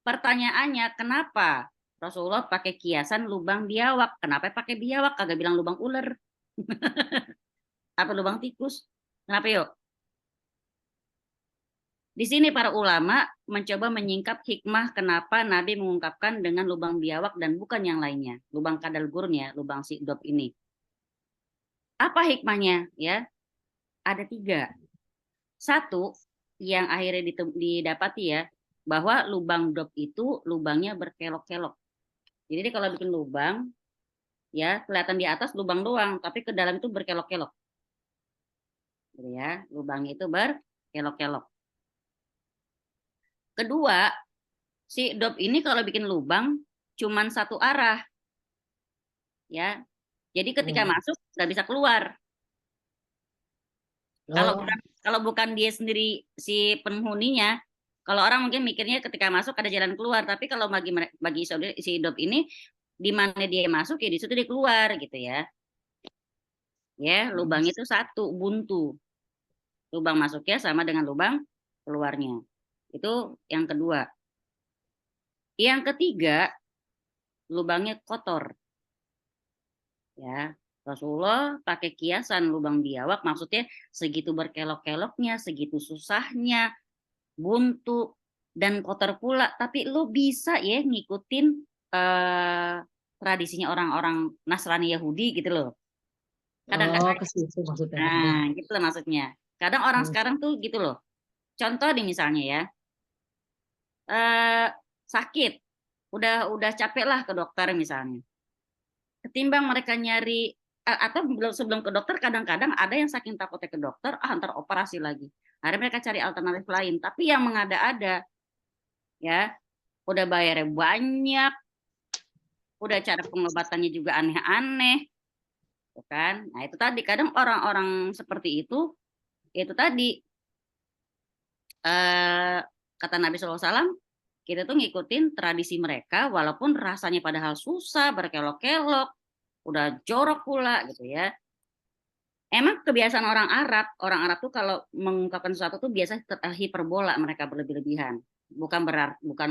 [SPEAKER 1] pertanyaannya, kenapa Rasulullah pakai kiasan lubang biawak? Kenapa pakai biawak? Kagak bilang lubang ular. Apa lubang tikus? Kenapa yuk? Di sini para ulama mencoba menyingkap hikmah kenapa Nabi mengungkapkan dengan lubang biawak dan bukan yang lainnya. Lubang kadal gurun ya, lubang si dob ini. Apa hikmahnya? Ya, ada 3. 1, yang akhirnya didapati ya, bahwa lubang dob itu lubangnya berkelok-kelok. Jadi kalau bikin lubang, ya kelihatan di atas lubang doang, tapi ke dalam itu berkelok-kelok. Ya, lubangnya itu berkelok-kelok. Kedua, si dob ini kalau bikin lubang cuman satu arah. Ya. Jadi ketika masuk nggak bisa keluar. Kalau bukan dia sendiri si penghuninya, kalau orang mungkin mikirnya ketika masuk ada jalan keluar, tapi kalau bagi si dob ini di mana dia masuk ya di situ dia keluar gitu ya. Ya, lubang itu satu, buntu. Lubang masuknya sama dengan lubang keluarnya. Itu yang kedua. Yang ketiga, lubangnya kotor. Ya. Rasulullah pakai kiasan lubang biawak, maksudnya segitu berkelok-keloknya, segitu susahnya, buntu dan kotor pula, tapi lo bisa ya ngikutin tradisinya orang-orang Nasrani Yahudi gitu loh. Kadang-kadang,
[SPEAKER 3] ke situ maksudnya.
[SPEAKER 1] nah gitu loh maksudnya. Kadang orang
[SPEAKER 3] Hmm.
[SPEAKER 1] sekarang tuh gitu loh. Contoh nih misalnya ya, sakit, udah capek lah ke dokter misalnya. Ketimbang mereka nyari atau sebelum ke dokter, kadang-kadang ada yang saking takutnya ke dokter, ntar operasi lagi. Akhirnya mereka cari alternatif lain. Tapi yang mengada-ada, ya, udah bayarnya banyak, udah cara pengobatannya juga aneh-aneh, kan? Nah itu tadi kadang orang-orang seperti itu tadi kata Nabi SAW, kita tuh ngikutin tradisi mereka, walaupun rasanya padahal susah, berkelok-kelok, udah jorok pula gitu ya. Emang kebiasaan orang Arab tuh kalau mengungkapkan sesuatu tuh biasa hiperbola, mereka berlebih-lebihan. Bukan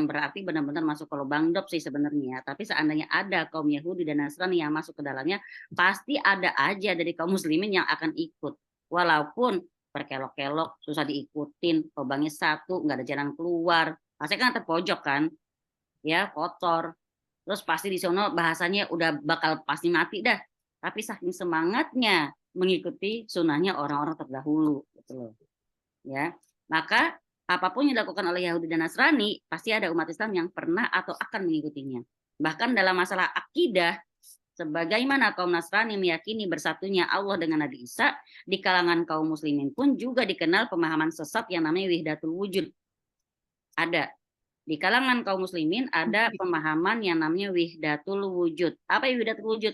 [SPEAKER 1] berarti benar-benar masuk ke lubang dop sih sebenarnya. Tapi seandainya ada kaum Yahudi dan Nasrani yang masuk ke dalamnya, pasti ada aja dari kaum muslimin yang akan ikut. Walaupun berkelok-kelok, susah diikutin, lubangnya satu, nggak ada jalan keluar. Pasti kan terpojok kan, ya kotor. Terus pasti di sono bahasanya udah bakal pasti mati dah. Tapi saking semangatnya mengikuti sunnahnya orang-orang terdahulu, gitu loh. Ya, maka apapun yang dilakukan oleh Yahudi dan Nasrani, pasti ada umat Islam yang pernah atau akan mengikutinya. Bahkan dalam masalah akidah, sebagaimana kaum Nasrani meyakini bersatunya Allah dengan Nabi Isa, di kalangan kaum muslimin pun juga dikenal pemahaman sesat yang namanya wihdatul wujud. Ada. Di kalangan kaum muslimin ada pemahaman yang namanya wihdatul wujud. Apa ya wihdatul wujud?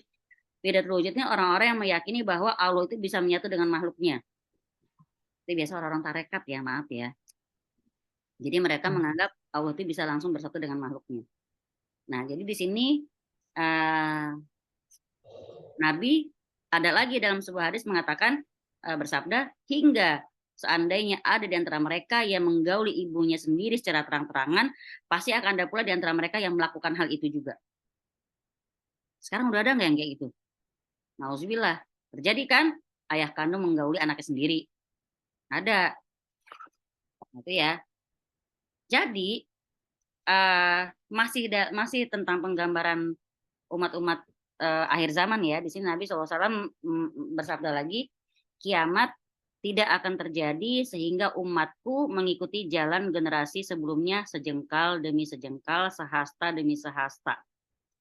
[SPEAKER 1] Wihdatul wujud ini orang-orang yang meyakini bahwa Allah itu bisa menyatu dengan makhluknya. Itu biasa orang-orang tarekat ya, maaf ya. Jadi mereka menganggap Allah itu bisa langsung bersatu dengan makhluknya. Nah, jadi di sini Nabi ada lagi dalam sebuah hadis mengatakan bersabda, hingga seandainya ada di antara mereka yang menggauli ibunya sendiri secara terang-terangan, pasti akan ada pula di antara mereka yang melakukan hal itu juga. Sekarang udah ada nggak yang kayak gitu? Nauzubillah. Terjadi kan ayah kandung menggauli anaknya sendiri. Ada. Itu ya. Jadi masih tentang penggambaran umat-umat akhir zaman ya. Di sini Nabi SAW bersabda lagi, kiamat tidak akan terjadi sehingga umatku mengikuti jalan generasi sebelumnya sejengkal demi sejengkal, sehasta demi sehasta.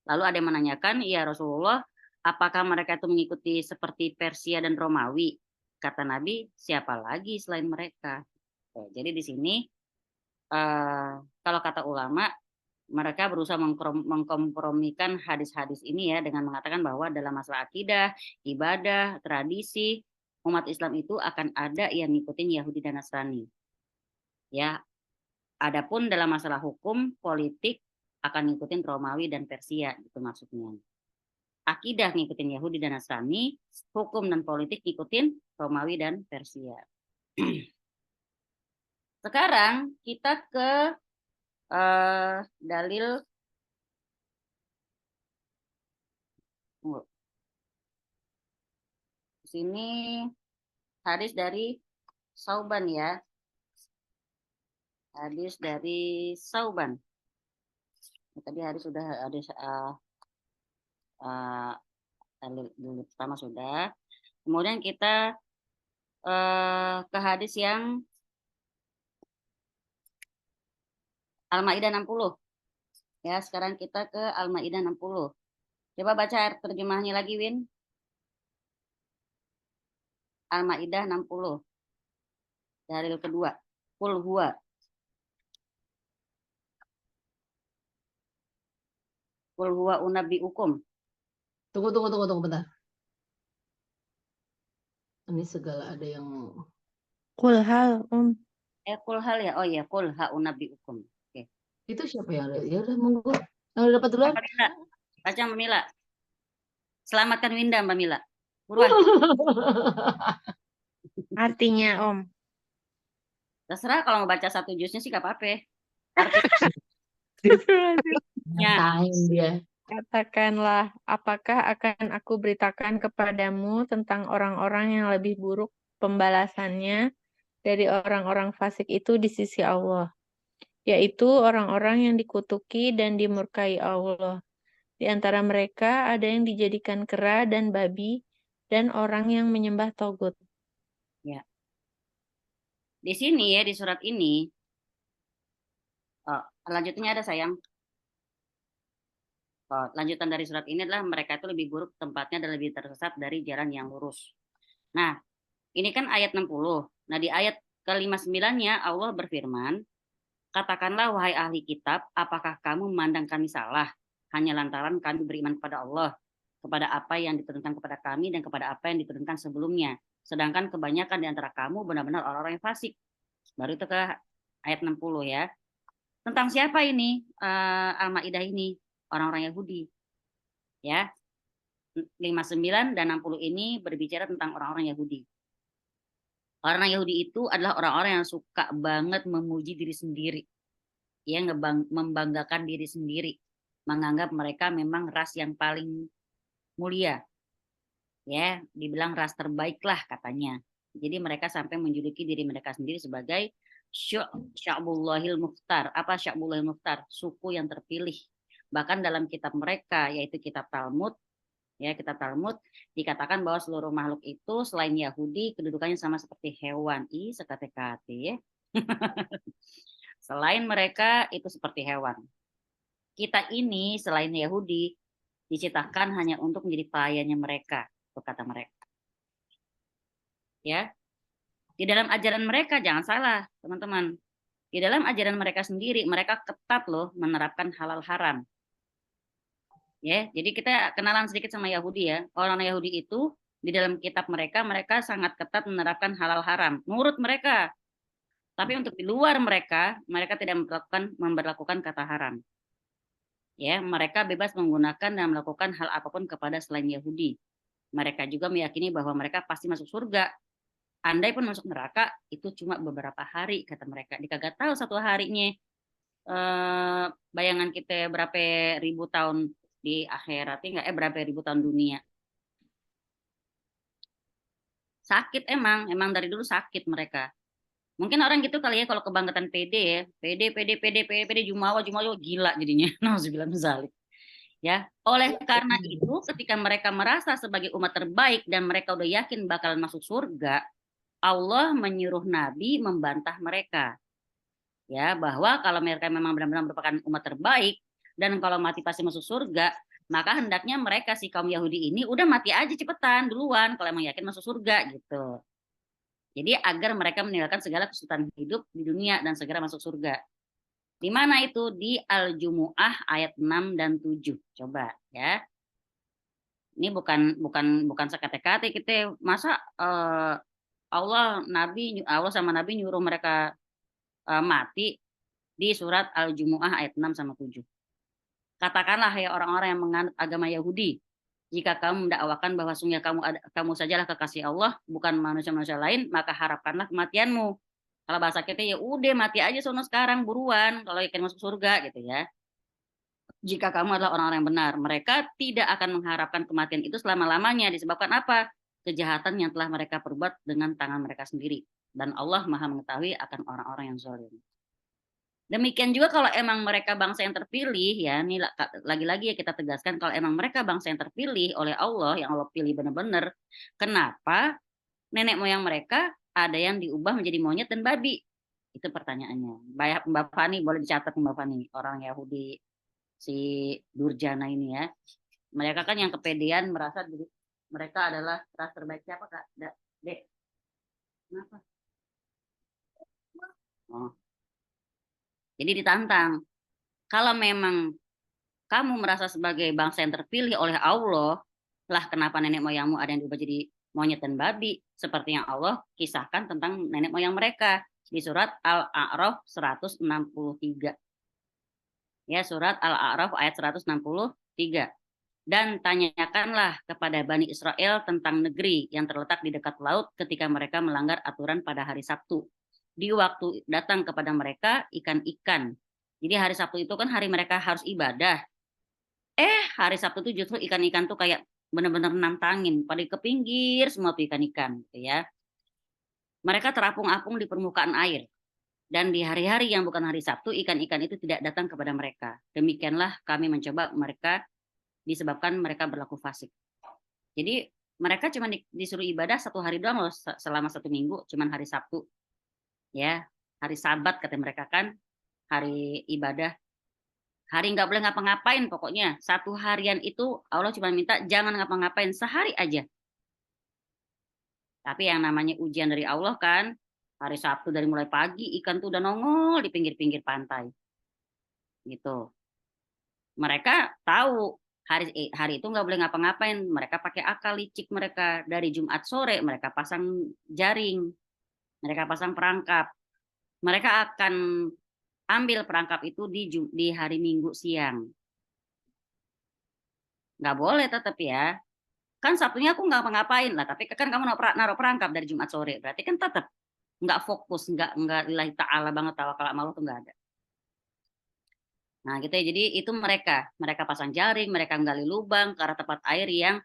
[SPEAKER 1] Lalu ada yang menanyakan, ya Rasulullah, apakah mereka itu mengikuti seperti Persia dan Romawi? Kata Nabi, siapa lagi selain mereka? Jadi di sini kalau kata ulama, mereka berusaha mengkompromikan hadis-hadis ini ya dengan mengatakan bahwa dalam masalah akidah, ibadah, tradisi, umat Islam itu akan ada yang ngikutin Yahudi dan Nasrani. Ya, adapun dalam masalah hukum, politik akan ngikutin Romawi dan Persia, gitu maksudnya. Akidah ngikutin Yahudi dan Nasrani, hukum dan politik ngikutin Romawi dan Persia. Sekarang kita ke dalil sini hadis dari Sauban ya. Hadis dari Sauban. Tadi hadis sudah hadis dulu pertama sudah. Kemudian kita ke hadis yang Al-Maidah 60. Ya, sekarang kita ke Al-Maidah 60. Coba baca terjemahnya lagi, Win. Al-Maidah 60. Dalil kedua. Qul huwa. Qul huwa unabbiukum.
[SPEAKER 3] Tunggu bentar. Ini segala ada yang
[SPEAKER 4] Qul hal
[SPEAKER 1] Qul hal ya. Oh iya, qul ha unabbiukum. Oke.
[SPEAKER 3] itu siapa yang ada? Ya udah monggo. Yang dapat duluan.
[SPEAKER 1] Mbak Mila. Baca Mbak Mila. Selamatkan Winda Mbak Mila. Buruan.
[SPEAKER 4] artinya Om.
[SPEAKER 1] Terserah kalau mau baca satu juznya sih gak apa-apa.
[SPEAKER 3] Nyantain dia.
[SPEAKER 4] Katakanlah, apakah akan aku beritakan kepadamu tentang orang-orang yang lebih buruk pembalasannya dari orang-orang fasik itu di sisi Allah, yaitu orang-orang yang dikutuki dan dimurkai Allah. Di antara mereka ada yang dijadikan kera dan babi, dan orang yang menyembah togut.
[SPEAKER 1] Ya. Di sini ya, di surat ini, lanjutnya ada sayang. Lanjutan dari surat ini adalah mereka itu lebih buruk tempatnya dan lebih tersesat dari jalan yang lurus. Nah, ini kan ayat 60. Nah, di ayat ke-59-nya Allah berfirman, katakanlah wahai ahli kitab, apakah kamu memandang kami salah hanya lantaran kami beriman kepada Allah, kepada apa yang diturunkan kepada kami dan kepada apa yang diturunkan sebelumnya. Sedangkan kebanyakan di antara kamu benar-benar orang-orang yang fasik. Baru itu ke ayat 60 ya. Tentang siapa ini Al-Maidah ini? Orang-orang Yahudi. Ya. 59 dan 60 ini berbicara tentang orang-orang Yahudi. Orang Yahudi itu adalah orang-orang yang suka banget memuji diri sendiri. Ya, membanggakan diri sendiri. Menganggap mereka memang ras yang paling mulia. Ya, dibilang ras terbaik lah katanya. Jadi mereka sampai menjuluki diri mereka sendiri sebagai Sya'bullahil Mukhtar. Apa Sya'bullahil Mukhtar? Suku yang terpilih. Bahkan dalam kitab mereka, yaitu kitab Talmud, ya kitab Talmud, dikatakan bahwa seluruh makhluk itu selain Yahudi, kedudukannya sama seperti hewan. Sekate-kate ya. Selain mereka, itu seperti hewan. Kita ini, selain Yahudi, diciptakan hanya untuk menjadi pelayannya mereka, kata mereka. Ya, di dalam ajaran mereka, jangan salah teman-teman, di dalam ajaran mereka sendiri, mereka ketat loh menerapkan halal haram. Ya, jadi kita kenalan sedikit sama Yahudi ya. Orang Yahudi itu di dalam kitab mereka, mereka sangat ketat menerapkan halal haram. Menurut mereka. Tapi untuk di luar mereka, mereka tidak memberlakukan kata haram. Ya, mereka bebas menggunakan dan melakukan hal apapun kepada selain Yahudi. Mereka juga meyakini bahwa mereka pasti masuk surga. Andai pun masuk neraka, itu cuma beberapa hari, kata mereka. Dikagak tahu satu harinya. Bayangan kita berapa ribu tahun di akhirat, berapa ribu tahun dunia. Sakit emang dari dulu sakit mereka. Mungkin orang gitu kali ya kalau kebangkitan PD ya, PD jumawa gila jadinya. Nauzubillah min dzalik. Ya, oleh karena itu ketika mereka merasa sebagai umat terbaik dan mereka udah yakin bakalan masuk surga, Allah menyuruh Nabi membantah mereka. Ya, bahwa kalau mereka memang benar-benar merupakan umat terbaik dan kalau mati pasti masuk surga, maka hendaknya mereka si kaum Yahudi ini udah mati aja cepetan duluan kalau emang yakin masuk surga gitu. Jadi agar mereka meninggalkan segala kesulitan hidup di dunia dan segera masuk surga. Di mana itu? Di Al-Jumu'ah ayat 6 dan 7. Coba ya. Ini bukan sekate-kate kita. Masa Allah sama Nabi nyuruh mereka mati di surat Al-Jumu'ah ayat 6 sama 7. Katakanlah ya orang-orang yang menganut agama Yahudi, jika kamu mendakwakan bahwa sungguh kamu sajalah kekasih Allah, bukan manusia-manusia lain, maka harapkanlah kematianmu. Kalau bahasa kita ya udah mati aja sono sekarang buruan kalau yakin masuk surga gitu ya. Jika kamu adalah orang-orang yang benar, mereka tidak akan mengharapkan kematian itu selama-lamanya disebabkan apa? Kejahatan yang telah mereka perbuat dengan tangan mereka sendiri. Dan Allah Maha mengetahui akan orang-orang yang zalim. Demikian juga kalau emang mereka bangsa yang terpilih ya, ini lagi-lagi ya kita tegaskan kalau emang mereka bangsa yang terpilih oleh Allah, yang Allah pilih benar-benar, kenapa nenek moyang mereka ada yang diubah menjadi monyet dan babi? Itu pertanyaannya. Mbak Fani boleh dicatat Mbak Fani, orang Yahudi si Durjana ini ya. Mereka kan yang kepedean merasa diri mereka adalah ras terbaik. Siapa Kak? Dek. Kenapa? Oh. Jadi ditantang. Kalau memang kamu merasa sebagai bangsa yang terpilih oleh Allah, lah kenapa nenek moyangmu ada yang diubah jadi monyet dan babi, seperti yang Allah kisahkan tentang nenek moyang mereka di surat Al-A'raf 163. Ya, surat Al-A'raf ayat 163. Dan tanyakanlah kepada Bani Israel tentang negeri yang terletak di dekat laut ketika mereka melanggar aturan pada hari Sabtu. Di waktu datang kepada mereka ikan-ikan. Jadi hari Sabtu itu kan hari mereka harus ibadah. Hari Sabtu tuh justru ikan-ikan tuh kayak benar-benar nantangin, pada ke pinggir semua tuh ikan-ikan gitu ya. Mereka terapung-apung di permukaan air. Dan di hari-hari yang bukan hari Sabtu, ikan-ikan itu tidak datang kepada mereka. Demikianlah kami mencoba mereka disebabkan mereka berlaku fasik. Jadi mereka cuma disuruh ibadah 1 hari doang loh selama 1 minggu, cuma hari Sabtu. Ya, hari Sabat kata mereka kan, hari ibadah. Hari nggak boleh ngapa-ngapain pokoknya. 1 harian itu Allah cuma minta jangan ngapa-ngapain sehari aja. Tapi yang namanya ujian dari Allah kan, hari Sabtu dari mulai pagi ikan tuh udah nongol di pinggir-pinggir pantai. Gitu. Mereka tahu hari itu nggak boleh ngapa-ngapain. Mereka pakai akal licik mereka. Dari Jumat sore mereka pasang jaring. Mereka pasang perangkap. Mereka akan ambil perangkap itu di hari Minggu siang. Nggak boleh tetap ya. Kan Sabtunya aku nggak ngapain lah, tapi kan kamu naruh perangkap dari Jumat sore. Berarti kan tetap nggak fokus, nggak lillahi ta'ala banget, tawakal amal tuh nggak ada. Nah gitu ya, jadi itu mereka pasang jaring, mereka gali lubang ke arah tempat air yang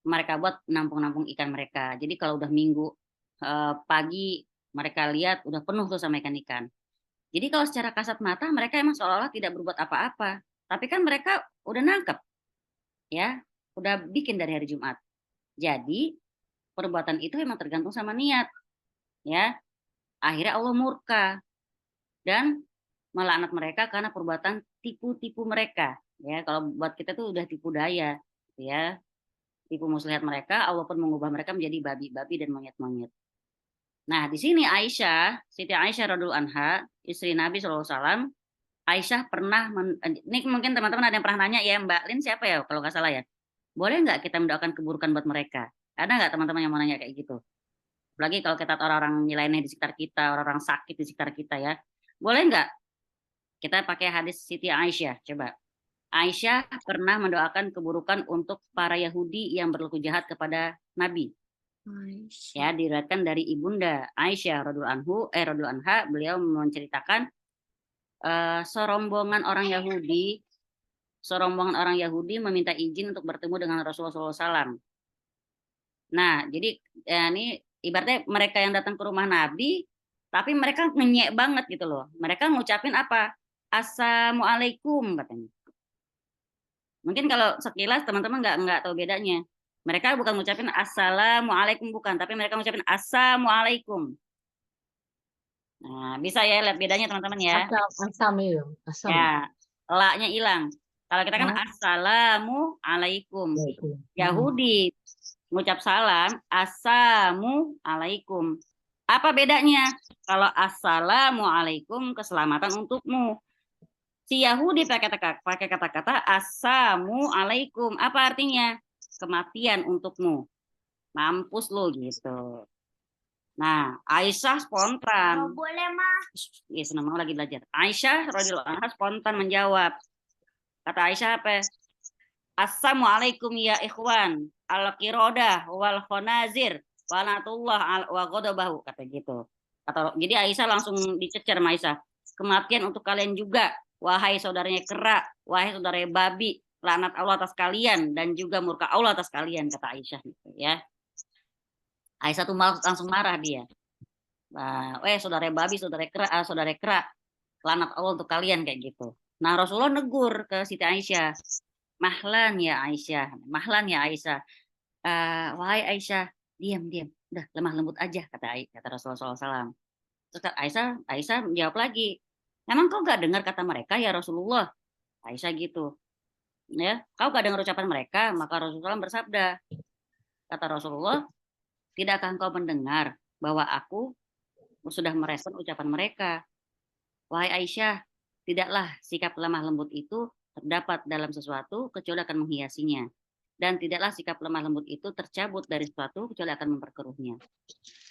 [SPEAKER 1] mereka buat nampung-nampung ikan mereka. Jadi kalau udah Minggu pagi mereka lihat udah penuh tuh sama ikan-ikan. Jadi kalau secara kasat mata mereka emang seolah-olah tidak berbuat apa-apa, tapi kan mereka udah nangkep, ya, udah bikin dari hari Jumat. Jadi perbuatan itu emang tergantung sama niat, ya. Akhirnya Allah murka dan melaknat mereka karena perbuatan tipu-tipu mereka, ya. Kalau buat kita tuh udah tipu daya, ya. Tipu muslihat mereka, Allah pun mengubah mereka menjadi babi-babi dan monyet-monyet. Nah, di sini Aisyah, Siti Aisyah radhiyallahu anha, istri Nabi SAW, Aisyah pernah, ini mungkin teman-teman ada yang pernah nanya ya, Mbak Lin siapa ya kalau nggak salah ya? Boleh nggak kita mendoakan keburukan buat mereka? Ada nggak teman-teman yang mau nanya kayak gitu? Apalagi kalau kita orang-orang nyeleneh di sekitar kita, orang-orang sakit di sekitar kita ya. Boleh nggak kita pakai hadis Siti Aisyah? Coba. Aisyah pernah mendoakan keburukan untuk para Yahudi yang berlaku jahat kepada Nabi. Ya, diriwayatkan dari ibunda Aisyah radhiyallahu anha, beliau menceritakan serombongan orang Yahudi meminta izin untuk bertemu dengan Rasulullah SAW. Nah, jadi ini ibaratnya mereka yang datang ke rumah Nabi, tapi mereka ngenyek banget gitu loh. Mereka ngucapin apa? Assalamualaikum katanya. Mungkin kalau sekilas teman-teman nggak tahu bedanya. Mereka bukan ngucapin assalamualaikum bukan, tapi mereka ngucapin assalamualaikum. Nah, bisa ya lihat bedanya teman-teman ya.
[SPEAKER 3] Asam itu. Asam.
[SPEAKER 1] Ya, la-nya hilang. Kalau kita kan assalamualaikum. Yahudi mengucap salam assalamualaikum. Apa bedanya? Kalau assalamualaikum keselamatan untukmu. Si Yahudi pakai kata-kata assalamualaikum. Apa artinya? Kematian untukmu. Mampus lo gitu. Nah, Aisyah spontan.
[SPEAKER 5] Boleh, Mah.
[SPEAKER 1] Ya, senang lagi belajar. Aisyah radhiyallahu anha spontan menjawab. Kata Aisyah apa? Assalamualaikum ya ikhwan. Al-qirodah wal khonazir walatullah wa ghadabahu, kata gitu. Jadi Aisyah langsung dicecer sama Aisyah. Kematian untuk kalian juga, wahai saudaranya kera, wahai saudaranya babi, laknat Allah atas kalian dan juga murka Allah atas kalian, kata Aisyah gitu ya. Aisyah tuh langsung marah dia. Saudara babi, saudara kera, laknat Allah untuk kalian kayak gitu. Nah, Rasulullah negur ke Siti Aisyah. Mahlan ya Aisyah. Wahai Aisyah, diam. Udah lemah lembut aja, kata Rasulullah SAW. Terus Aisyah menjawab lagi. Emang kau gak dengar kata mereka ya Rasulullah? Aisyah gitu. Ya, kau gak dengar ucapan mereka? Maka Rasulullah bersabda. Kata Rasulullah, tidakkah engkau mendengar bahwa aku sudah merespon ucapan mereka? Wahai Aisyah, tidaklah sikap lemah lembut itu terdapat dalam sesuatu kecuali akan menghiasinya. Dan tidaklah sikap lemah lembut itu tercabut dari sesuatu kecuali akan memperkeruhnya.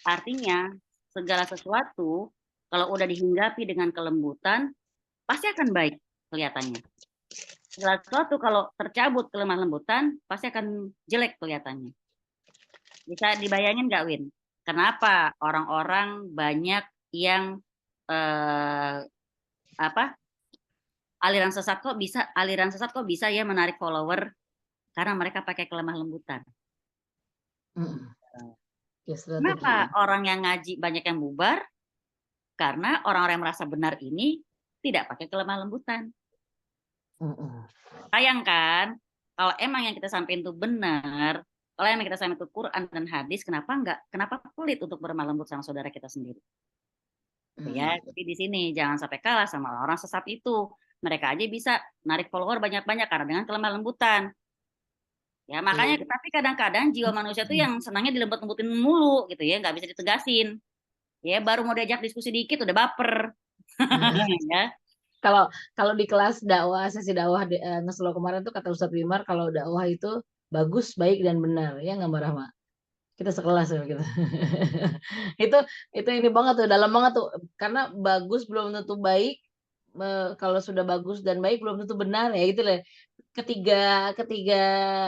[SPEAKER 1] Artinya, segala sesuatu kalau udah dihinggapi dengan kelembutan, pasti akan baik kelihatannya. Segala sesuatu kalau tercabut kelemah lembutan, pasti akan jelek kelihatannya. Bisa dibayangin nggak, Win? Kenapa orang-orang banyak yang aliran sesat kok bisa ya menarik follower karena mereka pakai kelemah lembutan.
[SPEAKER 3] Mm-mm. Ya, strategi.
[SPEAKER 1] Kenapa orang yang ngaji banyak yang bubar? Karena orang-orang yang merasa benar ini tidak pakai kelemah lembutan.
[SPEAKER 3] Mm-mm.
[SPEAKER 1] Sayang kan? Kalau emang yang kita sampaikan itu benar, kalau yang kita sampaikan itu Quran dan hadis, kenapa pelit untuk berlemah lembut sama saudara kita sendiri? Gitu ya. Jadi di sini jangan sampai kalah sama orang-orang sesat itu. Mereka aja bisa narik follower banyak-banyak karena dengan kelemah lembutan. Ya, makanya tapi kadang-kadang jiwa manusia tuh yang senangnya dilembut-lembutin mulu gitu ya, nggak bisa ditegasin. Ya, baru mau diajak diskusi dikit udah baper. Ya.
[SPEAKER 3] Kalau di kelas dakwah, sesi dakwah ngeslo kemarin tuh kata Ustadz Wimar, kalau dakwah itu bagus, baik dan benar, ya nggak Mbak Rahma? Kita sekelas ya gitu. itu ini banget tuh, dalam banget tuh, karena bagus belum tentu baik. Kalau sudah bagus dan baik belum tentu benar, ya gitu lah. Ketiga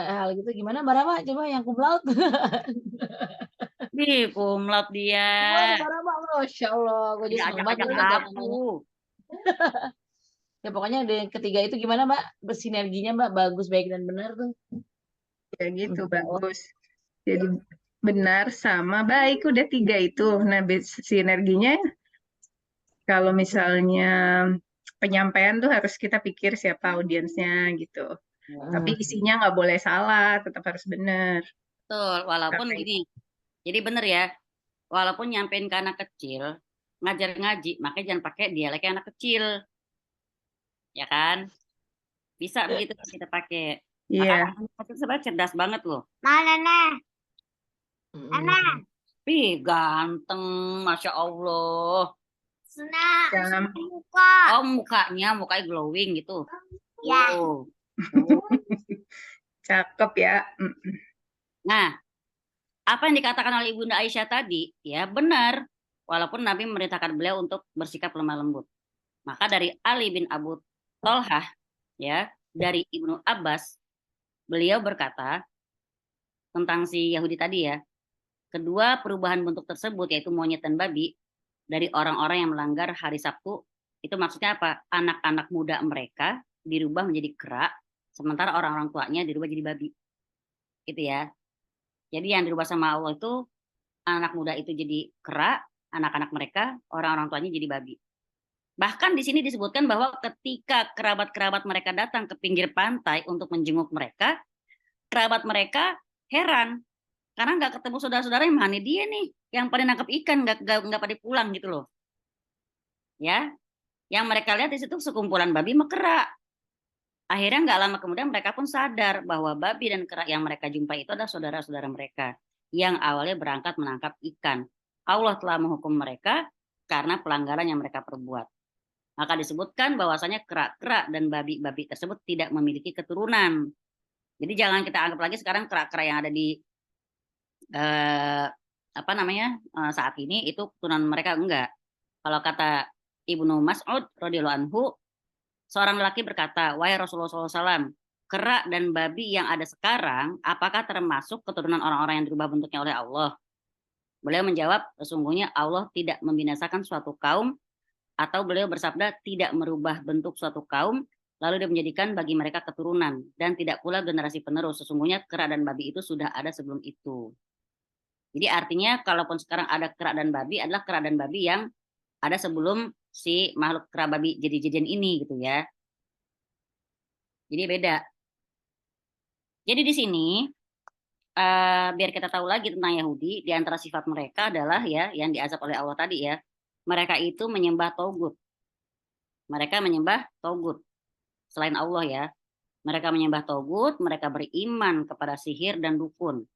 [SPEAKER 3] hal gitu gimana Mbak Rahma? Coba yang cum laude.
[SPEAKER 1] Ih, cum laude dia.
[SPEAKER 3] Gimana Mbak Rahma? Masya Allah, gue jadi
[SPEAKER 1] Dia
[SPEAKER 3] seneng banget
[SPEAKER 1] ajak-ajak
[SPEAKER 3] nih
[SPEAKER 1] aku.
[SPEAKER 3] ya pokoknya di ketiga itu gimana Mbak? Bersinerginya Mbak, bagus, baik dan benar tuh.
[SPEAKER 4] Ya gitu,
[SPEAKER 3] Untuk dakwah.
[SPEAKER 4] bagus. Jadi benar sama baik, udah 3 itu. Nah, sinerginya kalau misalnya penyampaian tuh harus kita pikir siapa audiensnya gitu. Tapi isinya nggak boleh salah, tetap harus benar.
[SPEAKER 1] Betul, walaupun
[SPEAKER 4] Karena
[SPEAKER 1] gini. Jadi bener ya, walaupun nyampein ke anak kecil, ngajar ngaji, makanya jangan pakai dialek anak kecil. Ya kan? Bisa begitu kita pakai.
[SPEAKER 4] iya,
[SPEAKER 1] Makanya anak kecil sebenarnya cerdas banget loh. Ih, ganteng, Masya Allah.
[SPEAKER 4] jam
[SPEAKER 1] Oh, mukanya glowing gitu.
[SPEAKER 5] Ya.
[SPEAKER 1] Oh.
[SPEAKER 4] cakep ya.
[SPEAKER 1] Nah, apa yang dikatakan oleh Ibunda Aisyah tadi, ya benar. Walaupun Nabi memerintahkan beliau untuk bersikap lemah lembut. Maka dari Ali bin Abu Thalhah, ya, dari Ibnu Abbas, beliau berkata tentang si Yahudi tadi ya, kedua perubahan bentuk tersebut yaitu monyet dan babi dari orang-orang yang melanggar hari Sabtu, itu maksudnya apa? Anak-anak muda mereka dirubah menjadi kera, sementara orang-orang tuanya dirubah jadi babi. Gitu ya. Jadi yang dirubah sama Allah itu anak muda itu jadi kera, anak-anak mereka, orang-orang tuanya jadi babi. Bahkan di sini disebutkan bahwa ketika kerabat-kerabat mereka datang ke pinggir pantai untuk menjenguk mereka, kerabat mereka heran karena nggak ketemu saudara-saudara yang mana dia nih yang pada nangkep ikan nggak pada pulang gitu loh. Ya, yang mereka lihat di situ sekumpulan babi sama kera. Akhirnya nggak lama kemudian mereka pun sadar bahwa babi dan kera yang mereka jumpai itu adalah saudara-saudara mereka yang awalnya berangkat menangkap ikan. Allah telah menghukum mereka karena pelanggaran yang mereka perbuat. Maka disebutkan bahwasanya kera-kera dan babi-babi tersebut tidak memiliki keturunan. Jadi jangan kita anggap lagi sekarang kera-kera yang ada di saat ini itu keturunan mereka, enggak. Kalau kata Ibnu Mas'ud radhiyallahu anhu, seorang lelaki berkata, "Wahai Rasulullah SAW, kera dan babi yang ada sekarang apakah termasuk keturunan orang-orang yang dirubah bentuknya oleh Allah?" Beliau menjawab, "Sesungguhnya Allah tidak membinasakan suatu kaum," atau beliau bersabda, "tidak merubah bentuk suatu kaum, lalu dia menjadikan bagi mereka keturunan, dan tidak pula generasi penerus. Sesungguhnya kera dan babi itu sudah ada sebelum itu." Jadi artinya kalaupun sekarang ada kera dan babi adalah kera dan babi yang ada sebelum si makhluk kera babi jadi-jadian ini gitu ya. Jadi beda. Jadi di sini biar kita tahu lagi tentang Yahudi, di antara sifat mereka adalah ya yang diazab oleh Allah tadi ya. Mereka itu menyembah togut. Mereka menyembah togut selain Allah ya. Mereka menyembah togut, mereka beriman kepada sihir dan dukun.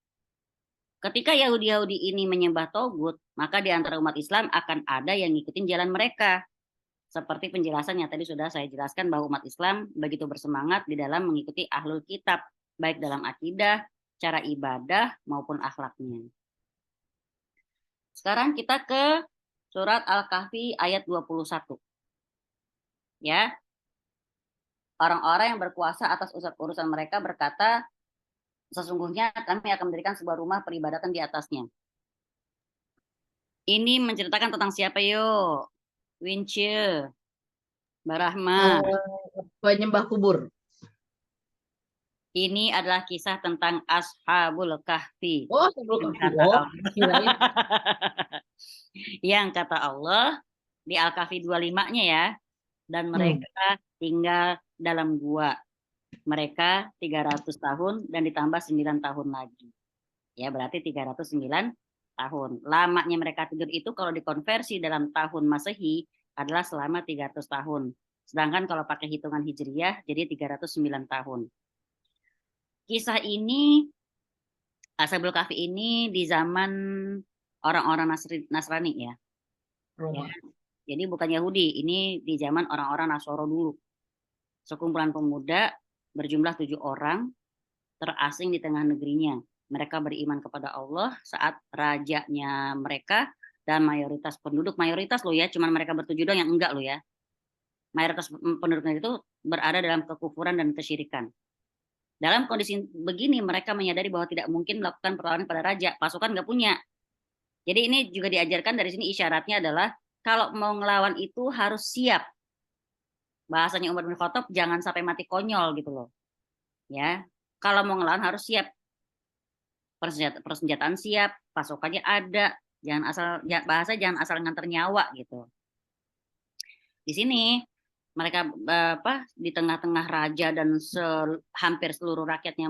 [SPEAKER 1] Ketika Yahudi-Yahudi ini menyembah togut, maka di antara umat Islam akan ada yang ngikutin jalan mereka. Seperti penjelasan yang tadi sudah saya jelaskan bahwa umat Islam begitu bersemangat di dalam mengikuti ahlul kitab, baik dalam akidah, cara ibadah, maupun akhlaknya. Sekarang kita ke surat Al-Kahfi ayat 21. Ya. Orang-orang yang berkuasa atas urusan mereka berkata, sesungguhnya kami akan mendirikan sebuah rumah peribadatan di atasnya. Ini menceritakan tentang siapa yo? Wince. Mbak Rahma,
[SPEAKER 3] Penyembah kubur.
[SPEAKER 1] ini adalah kisah tentang Ashabul Kahfi.
[SPEAKER 3] Oh, sebelum
[SPEAKER 1] Yang
[SPEAKER 3] aku.
[SPEAKER 1] kata
[SPEAKER 3] Oh,
[SPEAKER 1] Allah,
[SPEAKER 3] kirain.
[SPEAKER 1] yang kata Allah di Al-Kahfi 25-nya ya, dan mereka tinggal dalam gua. Mereka 300 tahun dan ditambah 9 tahun lagi. Ya, berarti 309 tahun. Lamanya mereka tidur itu kalau dikonversi dalam tahun Masehi adalah selama 300 tahun. Sedangkan kalau pakai hitungan Hijriyah jadi 309 tahun. Kisah ini, Ashabul Kahfi ini di zaman orang-orang Nasrani ya. Ya. Jadi bukan Yahudi, ini di zaman orang-orang Nasoro dulu. Sekumpulan pemuda berjumlah 7 orang terasing di tengah negerinya. Mereka beriman kepada Allah saat rajanya mereka dan mayoritas penduduk, mayoritas loh ya, cuman mereka bertujuh doang yang enggak loh ya. Mayoritas penduduknya itu berada dalam kekufuran dan kesyirikan. Dalam kondisi begini mereka menyadari bahwa tidak mungkin melakukan perlawanan pada raja, pasukan nggak punya. Jadi ini juga diajarkan dari sini, isyaratnya adalah kalau mau ngelawan itu harus siap. Bahasanya Umar bin Khattab, jangan sampai mati konyol gitu loh. Ya, kalau mau ngelawan harus siap. Persenjataan siap, pasukannya ada, jangan asal bahasa jangan asal nganter nyawa gitu. Di sini mereka di tengah-tengah raja dan hampir seluruh rakyatnya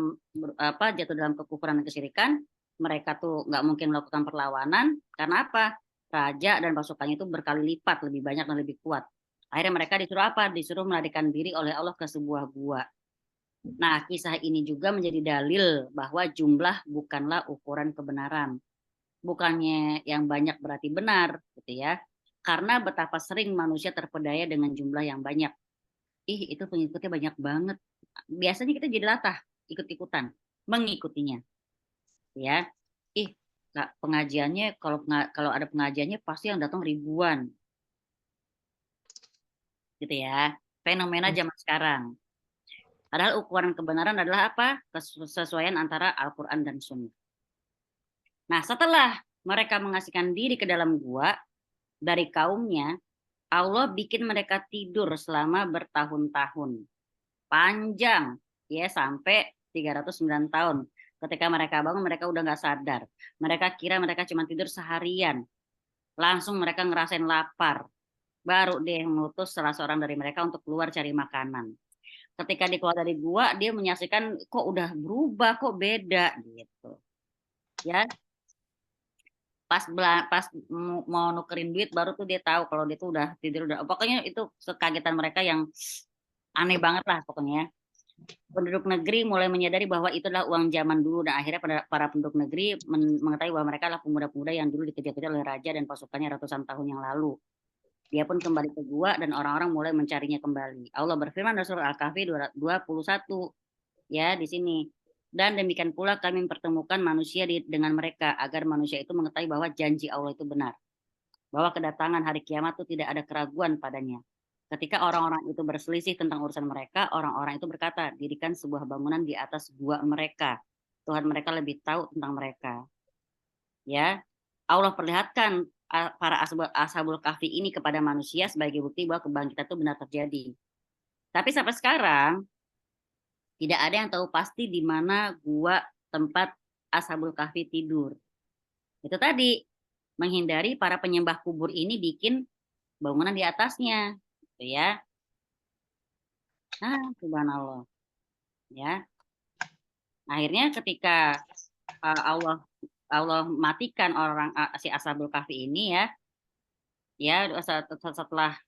[SPEAKER 1] jatuh dalam kekufuran dan kesyirikan, mereka tuh nggak mungkin melakukan perlawanan karena apa? Raja dan pasukannya itu berkali lipat lebih banyak dan lebih kuat. Akhirnya mereka disuruh apa? Disuruh melarikan diri oleh Allah ke sebuah gua. Nah, kisah ini juga menjadi dalil bahwa jumlah bukanlah ukuran kebenaran. Bukannya yang banyak berarti benar, gitu ya. Karena betapa sering manusia terpedaya dengan jumlah yang banyak. Ih, itu pengikutnya banyak banget. Biasanya kita jadi latah, ikut-ikutan, mengikutinya. Ya. Ih, pengajiannya kalau ada pengajiannya pasti yang datang ribuan. Gitu ya. Fenomena zaman sekarang. Padahal ukuran kebenaran adalah apa? Kesesuaian antara Al-Quran dan Sunnah. Nah, setelah mereka mengasihkan diri ke dalam gua dari kaumnya, Allah bikin mereka tidur selama bertahun-tahun. Panjang, ya sampai 309 tahun. Ketika mereka bangun, mereka udah nggak sadar. Mereka kira mereka cuma tidur seharian. Langsung mereka ngerasain lapar. Baru dia mengutus salah seorang dari mereka untuk keluar cari makanan. Ketika dia keluar dari gua, dia menyaksikan kok udah berubah, kok beda gitu. Ya, pas mau nukerin duit baru tuh dia tahu kalau dia tuh udah tidur udah. Pokoknya itu kekagetan mereka yang aneh banget lah pokoknya. Penduduk negeri mulai menyadari bahwa itu adalah uang zaman dulu dan akhirnya para penduduk negeri mengetahui bahwa mereka adalah pemuda-pemuda yang dulu dikejar-kejar oleh raja dan pasukannya ratusan tahun yang lalu. Dia pun kembali ke gua dan orang-orang mulai mencarinya kembali. Allah berfirman dalam surah Al-Kahfi 21 ya di sini. Dan demikian pula kami mempertemukan manusia dengan mereka agar manusia itu mengetahui bahwa janji Allah itu benar. Bahwa kedatangan hari kiamat itu tidak ada keraguan padanya. Ketika orang-orang itu berselisih tentang urusan mereka, orang-orang itu berkata, dirikan sebuah bangunan di atas gua mereka. Tuhan mereka lebih tahu tentang mereka. Ya, Allah perlihatkan para ashabul kahfi ini kepada manusia sebagai bukti bahwa kebangkitan itu benar terjadi. Tapi sampai sekarang tidak ada yang tahu pasti di mana gua tempat ashabul kahfi tidur. Itu tadi menghindari para penyembah kubur ini bikin bangunan di atasnya, gitu ya. Nah, subhanallah. Ya. Akhirnya ketika Allah matikan orang si ashabul kahfi ini ya setelah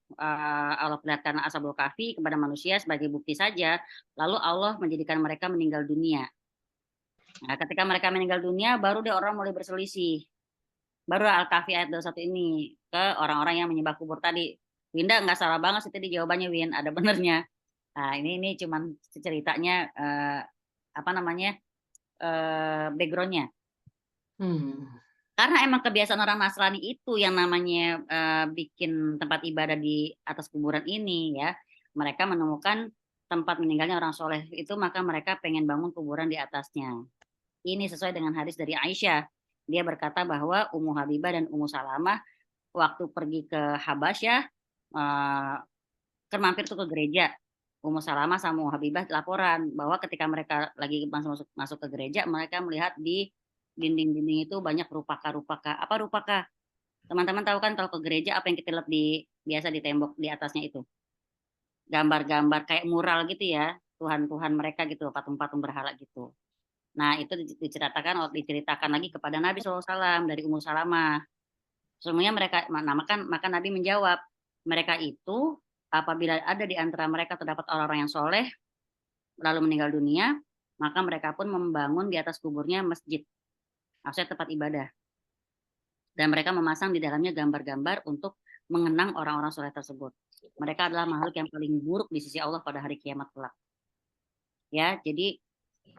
[SPEAKER 1] Allah perlihatkan ashabul kahfi kepada manusia sebagai bukti saja, lalu Allah menjadikan mereka meninggal dunia. Nah, ketika mereka meninggal dunia, baru dia orang mulai berselisih. Baru Al-Kahfi ayat 21 ini ke orang-orang yang menyembah kubur tadi. Winda nggak salah banget sih tadi jawabannya, Win, ada benernya. Nah, ini cuman ceritanya backgroundnya. Karena emang kebiasaan orang Nasrani itu yang namanya bikin tempat ibadah di atas kuburan ini ya. Mereka menemukan tempat meninggalnya orang soleh itu, maka mereka pengen bangun kuburan di atasnya. Ini sesuai dengan hadis dari Aisyah. Dia berkata bahwa Ummu Habibah dan Ummu Salamah waktu pergi ke Habasyah kan mampir tuh ke gereja. Ummu Salamah sama Ummu Habibah laporan bahwa ketika mereka lagi masuk ke gereja, mereka melihat di dinding-dinding itu banyak rupaka-rupaka. Apa rupaka? Teman-teman tahu kan kalau ke gereja apa yang kita lihat biasa di tembok di atasnya itu? Gambar-gambar kayak mural gitu ya, Tuhan-Tuhan mereka gitu, patung-patung berhala gitu. Nah, itu diceritakan lagi kepada Nabi SAW dari Ummu Salamah. Semuanya mereka, maka Nabi menjawab, mereka itu apabila ada di antara mereka terdapat orang-orang yang soleh, lalu meninggal dunia, maka mereka pun membangun di atas kuburnya masjid, maksudnya tempat ibadah. Dan mereka memasang di dalamnya gambar-gambar untuk mengenang orang-orang soleh tersebut. Mereka adalah makhluk yang paling buruk di sisi Allah pada hari kiamat kelak. Ya, jadi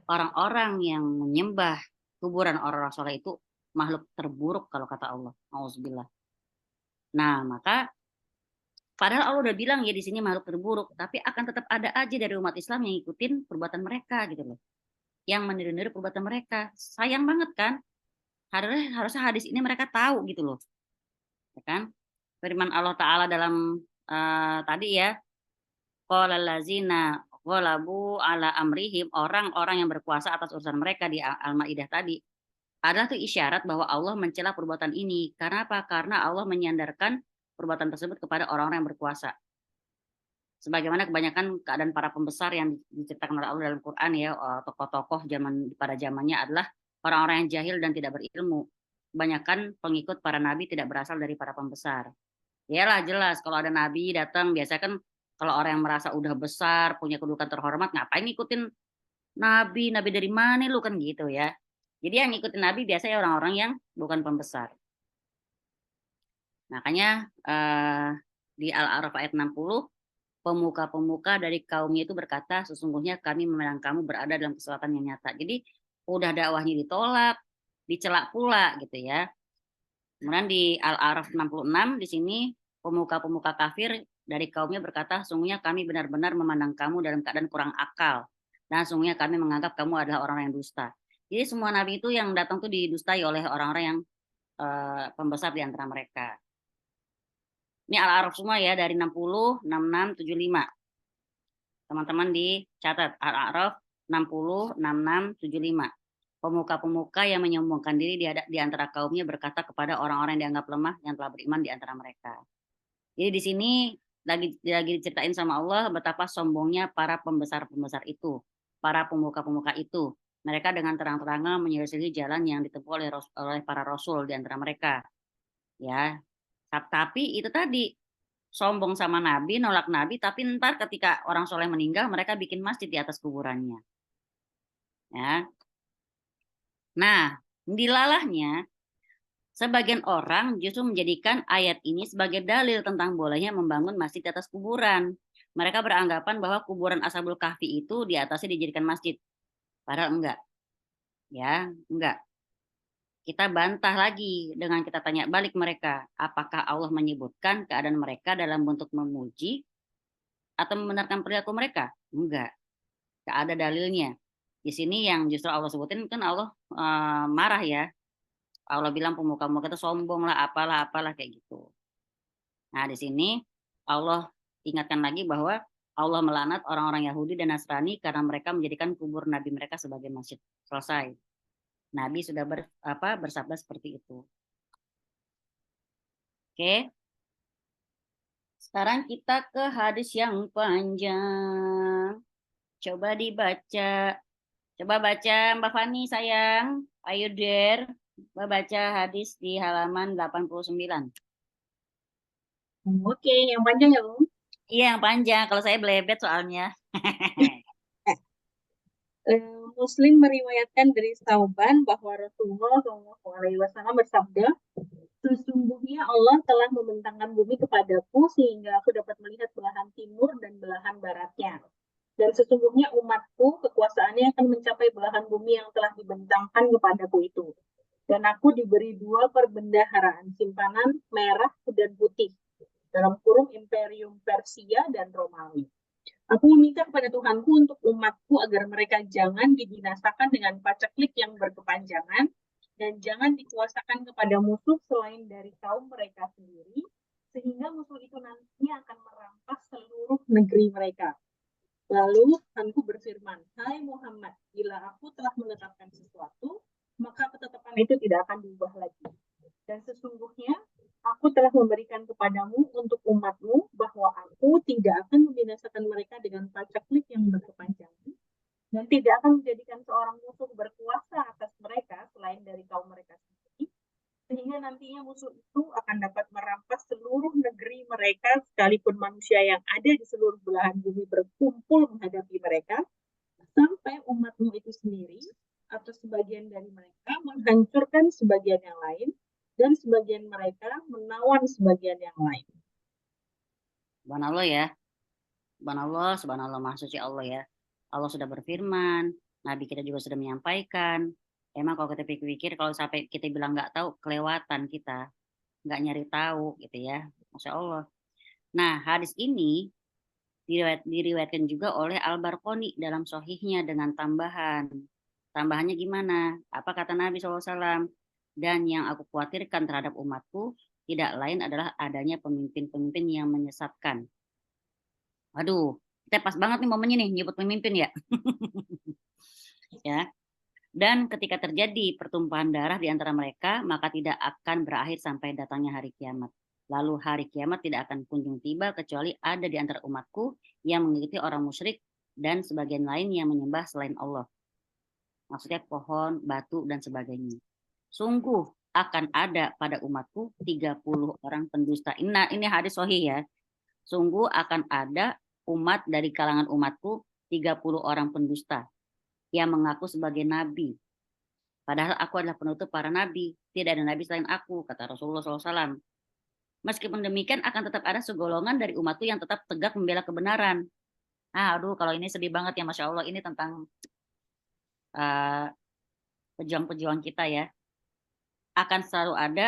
[SPEAKER 1] orang-orang yang menyembah kuburan orang-orang soleh itu makhluk terburuk kalau kata Allah. Auzubillah. Nah, maka padahal Allah udah bilang ya di sini makhluk terburuk, tapi akan tetap ada aja dari umat Islam yang ngikutin perbuatan mereka gitu loh. Yang meniru-niru perbuatan mereka. Sayang banget kan? Harusnya hadis ini mereka tahu gitu loh. Ya kan? Firman Allah Ta'ala dalam tadi ya, qala allazina ghalabu ala amrihim, orang-orang yang berkuasa atas urusan mereka di Al-Maidah tadi adalah tuh isyarat bahwa Allah mencela perbuatan ini. Karena apa? Karena Allah menyandarkan perbuatan tersebut kepada orang-orang yang berkuasa. Sebagaimana kebanyakan keadaan para pembesar yang diceritakan oleh Allah dalam Quran ya, tokoh-tokoh pada zamannya adalah orang-orang yang jahil dan tidak berilmu. Kebanyakan pengikut para nabi tidak berasal dari para pembesar. Iyalah jelas kalau ada nabi datang, biasanya kan kalau orang yang merasa udah besar, punya kedudukan terhormat, ngapain ngikutin nabi? Nabi dari mana lu kan gitu ya. Jadi yang ngikutin nabi biasanya orang-orang yang bukan pembesar. Makanya di Al-A'raf ayat 60, pemuka-pemuka dari kaumnya itu berkata, sesungguhnya kami memandang kamu berada dalam keselatan yang nyata. Jadi udah dakwahnya ditolak, dicelak pula gitu ya. Kemudian di Al-A'raf 66 di sini pemuka-pemuka kafir dari kaumnya berkata, sungguhnya kami benar-benar memandang kamu dalam keadaan kurang akal, dan sungguhnya kami menganggap kamu adalah orang yang dusta. Jadi semua nabi itu yang datang tuh didustai oleh orang-orang yang pembesar di antara mereka. Ini Al-A'raf semua ya, dari 60, 66, 75. Teman-teman dicatat, Al-A'raf 60, 66, 75. Pemuka-pemuka yang menyombongkan diri di antara kaumnya berkata kepada orang-orang yang dianggap lemah yang telah beriman di antara mereka. Jadi di sini lagi diceritain sama Allah betapa sombongnya para pembesar-pembesar itu, para pemuka-pemuka itu. Mereka dengan terang-terangan menyelisihi jalan yang ditempuh oleh para rasul di antara mereka. Ya, tapi itu tadi sombong sama Nabi, nolak Nabi, tapi ntar ketika orang soleh meninggal, mereka bikin masjid di atas kuburannya. Ya. Nah, dilalahnya, sebagian orang justru menjadikan ayat ini sebagai dalil tentang bolehnya membangun masjid di atas kuburan. Mereka beranggapan bahwa kuburan Ashabul Kahfi itu di atasnya dijadikan masjid. Padahal enggak. Ya, enggak. Kita bantah lagi dengan kita tanya balik mereka, apakah Allah menyebutkan keadaan mereka dalam bentuk memuji atau membenarkan perilaku mereka? Enggak. Enggak ada dalilnya. Di sini yang justru Allah sebutin kan Allah marah ya. Allah bilang pemuka-pemuka itu sombong lah, apalah kayak gitu. Nah, di sini Allah ingatkan lagi bahwa Allah melaknat orang-orang Yahudi dan Nasrani karena mereka menjadikan kubur nabi mereka sebagai masjid. Selesai. Nabi sudah bersabda seperti itu. Oke. Sekarang kita ke hadis yang panjang. Coba dibaca. Coba baca Mbak Fani sayang. Ayo der. Coba baca hadis di halaman 89.
[SPEAKER 5] Oke, yang panjang ya, Om?
[SPEAKER 1] Iya, yang panjang. Kalau saya belebet soalnya.
[SPEAKER 5] Muslim meriwayatkan dari Sauban bahwa Rasulullah SAW bersabda, sesungguhnya Allah telah membentangkan bumi kepadaku sehingga aku dapat melihat belahan timur dan belahan baratnya. Dan sesungguhnya umatku kekuasaannya akan mencapai belahan bumi yang telah dibentangkan kepadaku itu. Dan aku diberi 2 perbendaharaan simpanan merah dan putih dalam kurung Imperium Persia dan Romawi. Aku meminta kepada Tuhanku untuk umatku agar mereka jangan dibinasakan dengan paceklik yang berkepanjangan dan jangan dikuasakan kepada musuh selain dari kaum mereka sendiri, sehingga musuh itu nantinya akan merampok merampas seluruh negeri mereka. Lalu Tuhanku berfirman, hai Muhammad, bila aku telah menetapkan sesuatu, maka ketetapan itu tidak akan diubah lagi. Dan sesungguhnya aku telah memberikan kepadamu untuk umatmu bahwa aku tidak akan membinasakan mereka dengan pacaklik yang berkepanjangan dan tidak akan menjadikan seorang musuh berkuasa atas mereka selain dari kaum mereka sendiri, sehingga nantinya musuh itu akan dapat merampas seluruh negeri mereka sekalipun manusia yang ada di seluruh belahan bumi berkumpul menghadapi mereka, sampai umatmu itu sendiri atau sebagian dari mereka menghancurkan sebagian yang lain dan sebagian mereka menawan sebagian yang lain.
[SPEAKER 1] Subhanallah ya. Subhanallah, maha suci Allah ya. Allah sudah berfirman, Nabi kita juga sudah menyampaikan. Emang kalau kita pikir-pikir, kalau sampai kita bilang nggak tahu, kelewatan kita. Nggak nyari tahu gitu ya. Masya Allah. Nah, hadis ini diriwayatkan juga oleh Al-Barqoni dalam sahihnya dengan tambahan. Tambahannya gimana? Apa kata Nabi SAW? Dan yang aku khawatirkan terhadap umatku, tidak lain adalah adanya pemimpin-pemimpin yang menyesatkan. Aduh, kita pas banget nih momennya nih nyebut pemimpin ya. Ya. Dan ketika terjadi pertumpahan darah di antara mereka, maka tidak akan berakhir sampai datangnya hari kiamat. Lalu hari kiamat tidak akan kunjung tiba kecuali ada di antara umatku yang mengikuti orang musyrik dan sebagian lain yang menyembah selain Allah. Maksudnya pohon, batu, dan sebagainya. Sungguh akan ada pada umatku 30 orang pendusta. Ini hadis sahih ya. Sungguh akan ada umat dari kalangan umatku 30 orang pendusta yang mengaku sebagai nabi. Padahal aku adalah penutup para nabi. Tidak ada nabi selain aku, kata Rasulullah SAW. Meskipun demikian akan tetap ada segolongan dari umatku yang tetap tegak membela kebenaran. Aduh, kalau ini sedih banget ya, Masya Allah. Ini tentang pejuang-pejuang kita ya. Akan selalu ada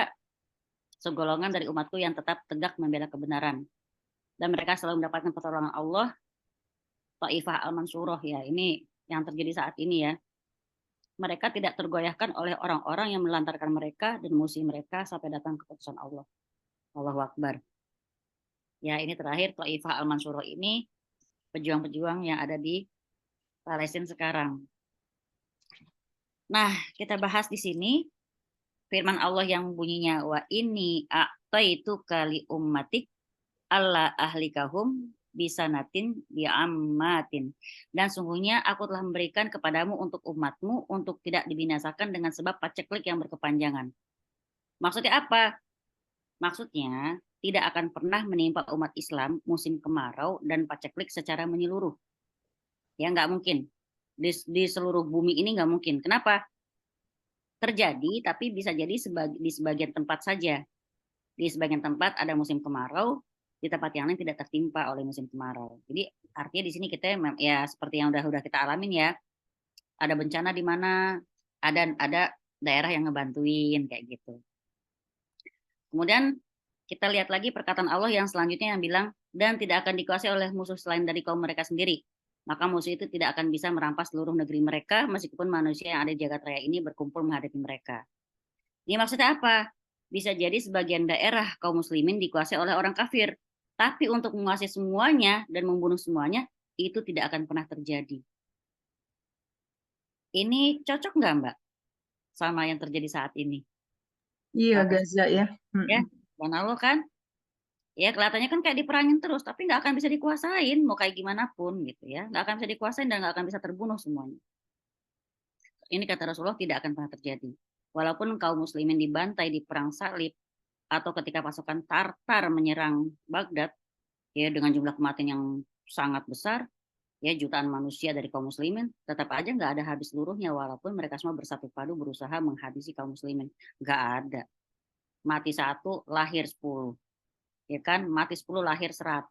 [SPEAKER 1] segolongan dari umatku yang tetap tegak membela kebenaran. Dan mereka selalu mendapatkan pertolongan Allah. Ta'ifah al-mansurah ya. Ini yang terjadi saat ini ya. Mereka tidak tergoyahkan oleh orang-orang yang melantarkan mereka dan musuh mereka sampai datang keputusan Allah. Allahu Akbar. Ya, ini terakhir Ta'ifah al-mansurah ini pejuang-pejuang yang ada di Palestina sekarang. Nah, kita bahas di sini firman Allah yang bunyinya wa inni a'taitu kali ummatik alla ahlikahum bisanatin bi'ammatin. Dan sungguhnya aku telah memberikan kepadamu untuk umatmu untuk tidak dibinasakan dengan sebab paceklik yang berkepanjangan. Maksudnya apa? Maksudnya tidak akan pernah menimpa umat Islam musim kemarau dan paceklik secara menyeluruh. Ya nggak mungkin. Di seluruh bumi ini nggak mungkin. Kenapa? Terjadi, tapi bisa jadi di sebagian tempat saja. Di sebagian tempat ada musim kemarau, di tempat yang lain tidak tertimpa oleh musim kemarau. Jadi artinya di sini kita ya seperti yang udah kita alamin ya, ada bencana di mana ada daerah yang ngebantuin kayak gitu. Kemudian kita lihat lagi perkataan Allah yang selanjutnya yang bilang dan tidak akan dikuasai oleh musuh selain dari kaum mereka sendiri. Maka musuh itu tidak akan bisa merampas seluruh negeri mereka meskipun manusia yang ada di jagat raya ini berkumpul menghadapi mereka. Ini maksudnya apa? Bisa jadi sebagian daerah kaum muslimin dikuasai oleh orang kafir. Tapi untuk menguasai semuanya dan membunuh semuanya, itu tidak akan pernah terjadi. Ini cocok nggak Mbak? Sama yang terjadi saat ini?
[SPEAKER 6] Iya, Gaza ya.
[SPEAKER 1] Ya, subhanallah kan? Ya kelihatannya kan kayak diperangin terus, tapi nggak akan bisa dikuasain, mau kayak gimana pun gitu ya. Nggak akan bisa dikuasain dan nggak akan bisa terbunuh semuanya. Ini kata Rasulullah tidak akan pernah terjadi. Walaupun kaum muslimin dibantai di perang salib, atau ketika pasukan Tartar menyerang Baghdad ya dengan jumlah kematian yang sangat besar ya jutaan manusia dari kaum muslimin tetap aja nggak ada habis seluruhnya walaupun mereka semua bersatu padu berusaha menghabisi kaum muslimin nggak ada mati 1 lahir 10 ya kan mati 10 lahir 100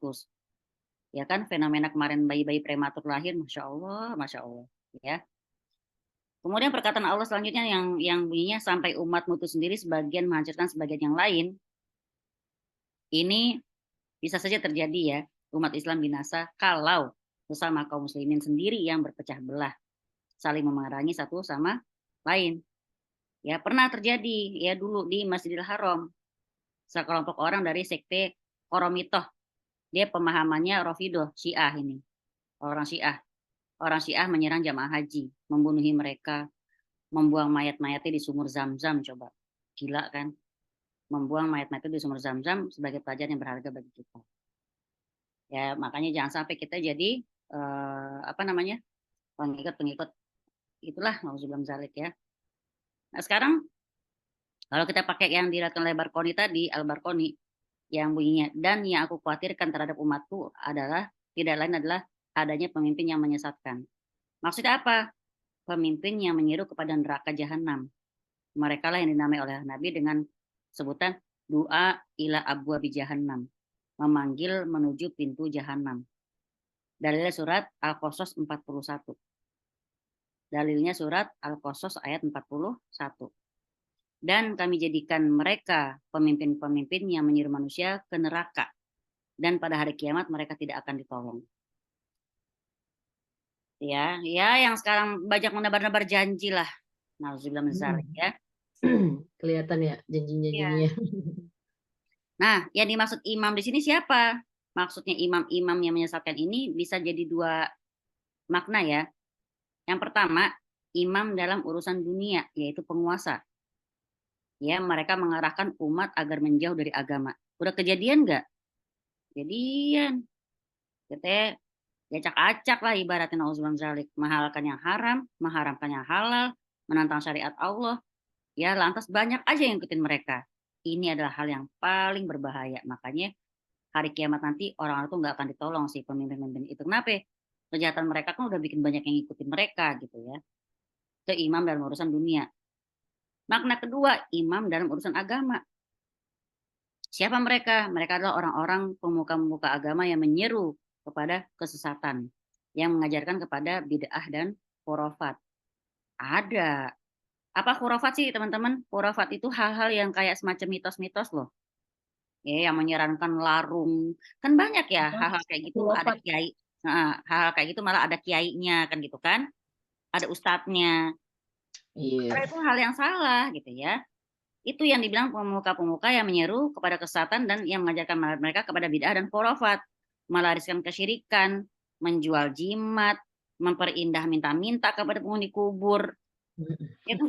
[SPEAKER 1] ya kan fenomena kemarin bayi-bayi prematur lahir masya Allah ya. Kemudian perkataan Allah selanjutnya yang bunyinya sampai umatmu itu sendiri sebagian menghancurkan sebagian yang lain. Ini bisa saja terjadi ya, umat Islam binasa kalau sesama kaum muslimin sendiri yang berpecah belah, saling memerangi satu sama lain. Ya, pernah terjadi ya dulu di Masjidil Haram. Sekelompok orang dari sekte Qoromitoh Dia pemahamannya Rafidhah, Syiah ini. Orang Syiah. Orang Syiah menyerang jamaah haji, membunuhi mereka, membuang mayat-mayatnya di sumur Zam-Zam coba. Gila kan? Membuang mayat-mayatnya di sumur Zam-Zam sebagai pelajaran yang berharga bagi kita. Ya, makanya jangan sampai kita jadi apa namanya? Pengikut-pengikut itulah nauzubillah zalik ya. Nah, sekarang kalau kita pakai yang diriwayatkan oleh Barqoni tadi, Al-Barqoni, yang bunyinya, dan yang aku khawatirkan terhadap umatku adalah tidak lain adalah adanya pemimpin yang menyesatkan. Maksudnya apa? Pemimpin yang menyeru kepada neraka jahanam. Mereka lah yang dinamai oleh Nabi dengan sebutan doa ila abwabi jahannam, memanggil menuju pintu jahanam. Dalilnya surat Al-Qasas 41. Dalilnya surat Al-Qasas ayat 41. Dan kami jadikan mereka pemimpin-pemimpin yang menyeru manusia ke neraka. Dan pada hari kiamat mereka tidak akan ditolong. Ya, ya yang sekarang banyak menebar-nebar janji lah. Nauzubillah min dzalik ya.
[SPEAKER 3] Kelihatan ya janji-janjinya.
[SPEAKER 1] Nah, yang dimaksud imam di sini siapa? Maksudnya imam-imam yang menyesatkan ini bisa jadi dua makna ya. Yang pertama, imam dalam urusan dunia, yaitu penguasa. Ya, mereka mengarahkan umat agar menjauh dari agama. Udah kejadian nggak? Kejadian. Kita acak-acak lah ibaratnya nauzubillah min dzalik, menghalalkan yang haram, mengharamkan yang halal, menantang syariat Allah. Ya, lantas banyak aja yang ikutin mereka. Ini adalah hal yang paling berbahaya. Makanya hari kiamat nanti orang-orang itu nggak akan ditolong sih pemimpin-pemimpin itu. Kenapa? Kejahatan mereka kan udah bikin banyak yang ikutin mereka gitu ya. Itu imam dalam urusan dunia. Makna kedua, imam dalam urusan agama. Siapa mereka? Mereka adalah orang-orang pemuka-pemuka agama yang menyeru kepada kesesatan, yang mengajarkan kepada bid'ah dan khurafat. Ada. Apa khurafat sih teman-teman? Khurafat itu hal-hal yang kayak semacam mitos-mitos loh. Ya, yang menyarankan larung. Kan banyak ya hal-hal kayak gitu, ada
[SPEAKER 3] Khurafat.
[SPEAKER 1] kiai. Nah, hal-hal kayak gitu malah ada kiainya kan gitu kan. Ada ustadznya.
[SPEAKER 3] Iya.
[SPEAKER 1] Karena itu hal yang salah gitu ya. Itu yang dibilang pemuka-pemuka yang menyeru kepada kesesatan dan yang mengajarkan mereka kepada bid'ah dan khurafat, melariskan kesyirikan, menjual jimat, memperindah minta-minta kepada penghuni kubur. Ya kan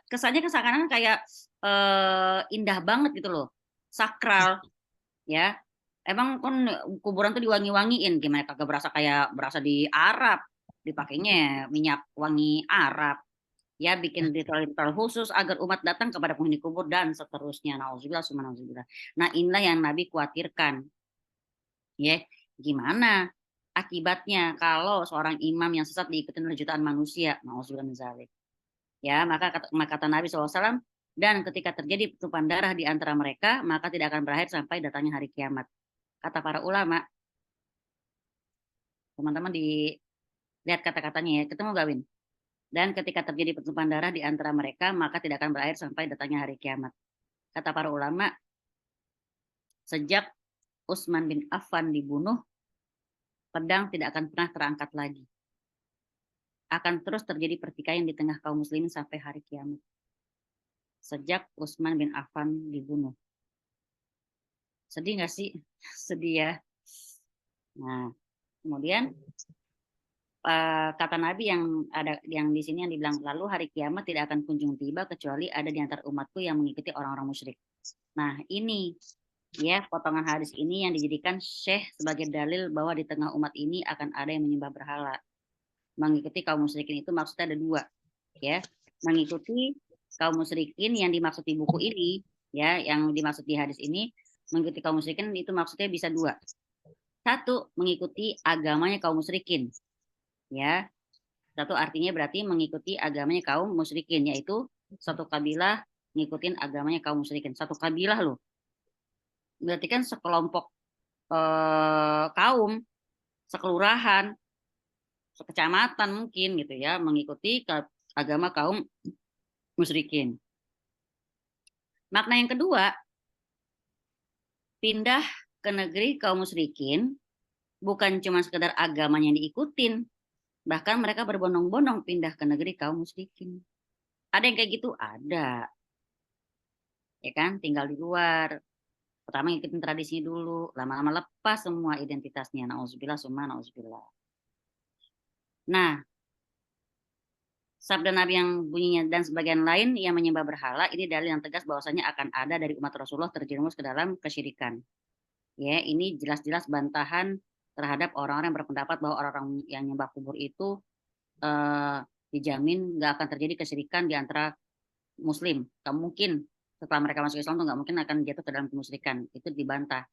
[SPEAKER 1] kesannya seakan-akan kayak indah banget gitu loh, sakral, ya. Emang kan kuburan tuh diwangi-wangiin, gimana kagak berasa di Arab, dipakainya minyak wangi Arab. Ya, bikin ritual-ritual khusus agar umat datang kepada penghuni kubur dan seterusnya. Nauzubillah summa nauzubillah. Nah, inilah yang Nabi khawatirkan. Ya, gimana akibatnya kalau seorang imam yang sesat diikuti oleh jutaan manusia? Nauzubillah min dzalik. Ya, maka kata Nabi SAW, dan ketika terjadi pertumpahan darah di antara mereka, maka tidak akan berakhir sampai datangnya hari kiamat. Kata para ulama, teman-teman dilihat kata-katanya ya, ketemu gak Win? Dan ketika terjadi pertumpahan darah di antara mereka, maka tidak akan berakhir sampai datangnya hari kiamat. Kata para ulama, sejak Utsman bin Affan dibunuh, pedang tidak akan pernah terangkat lagi. Akan terus terjadi pertikaian di tengah kaum muslimin sampai hari kiamat. Sejak Utsman bin Affan dibunuh. Sedih nggak sih? Sedih ya. Nah, kemudian kata Nabi yang ada yang di sini yang dibilang, lalu hari kiamat tidak akan kunjung tiba kecuali ada di antara umatku yang mengikuti orang-orang musyrik. Nah, ini ya potongan hadis ini yang dijadikan Syekh sebagai dalil bahwa di tengah umat ini akan ada yang menyembah berhala. Mengikuti kaum musyrikin itu maksudnya ada dua, ya. Mengikuti kaum musyrikin yang dimaksud di buku ini, ya, yang dimaksud di hadis ini, mengikuti kaum musyrikin itu maksudnya bisa dua. Satu, mengikuti agamanya kaum musyrikin. Ya, satu artinya berarti mengikuti agamanya kaum musyrikin, yaitu satu kabilah ngikutin agamanya kaum musyrikin. Satu kabilah loh. Berarti kan sekelompok kaum, sekelurahan, sekecamatan mungkin gitu ya, mengikuti agama kaum musyrikin. Makna yang kedua, pindah ke negeri kaum musyrikin bukan cuma sekedar agamanya yang diikutin, bahkan mereka berbondong-bondong pindah ke negeri kaum musyrikin. Ada yang kayak gitu? Ada. Ya kan, tinggal di luar. Pertama ngikutin tradisinya dulu, lama-lama lepas semua identitasnya. Nauzubillah summa nauzubillah. Nah, sabda Nabi yang bunyinya dan sebagian lain yang menyembah berhala, ini dalil yang tegas bahwasanya akan ada dari umat Rasulullah terjerumus ke dalam kesyirikan. Ya, ini jelas-jelas bantahan terhadap orang-orang yang berpendapat bahwa orang-orang yang nyembah kubur itu dijamin nggak akan terjadi kesyirikan di antara Muslim. Nggak mungkin setelah mereka masuk Islam tuh nggak mungkin akan jatuh ke dalam kemusyrikan. Itu dibantah.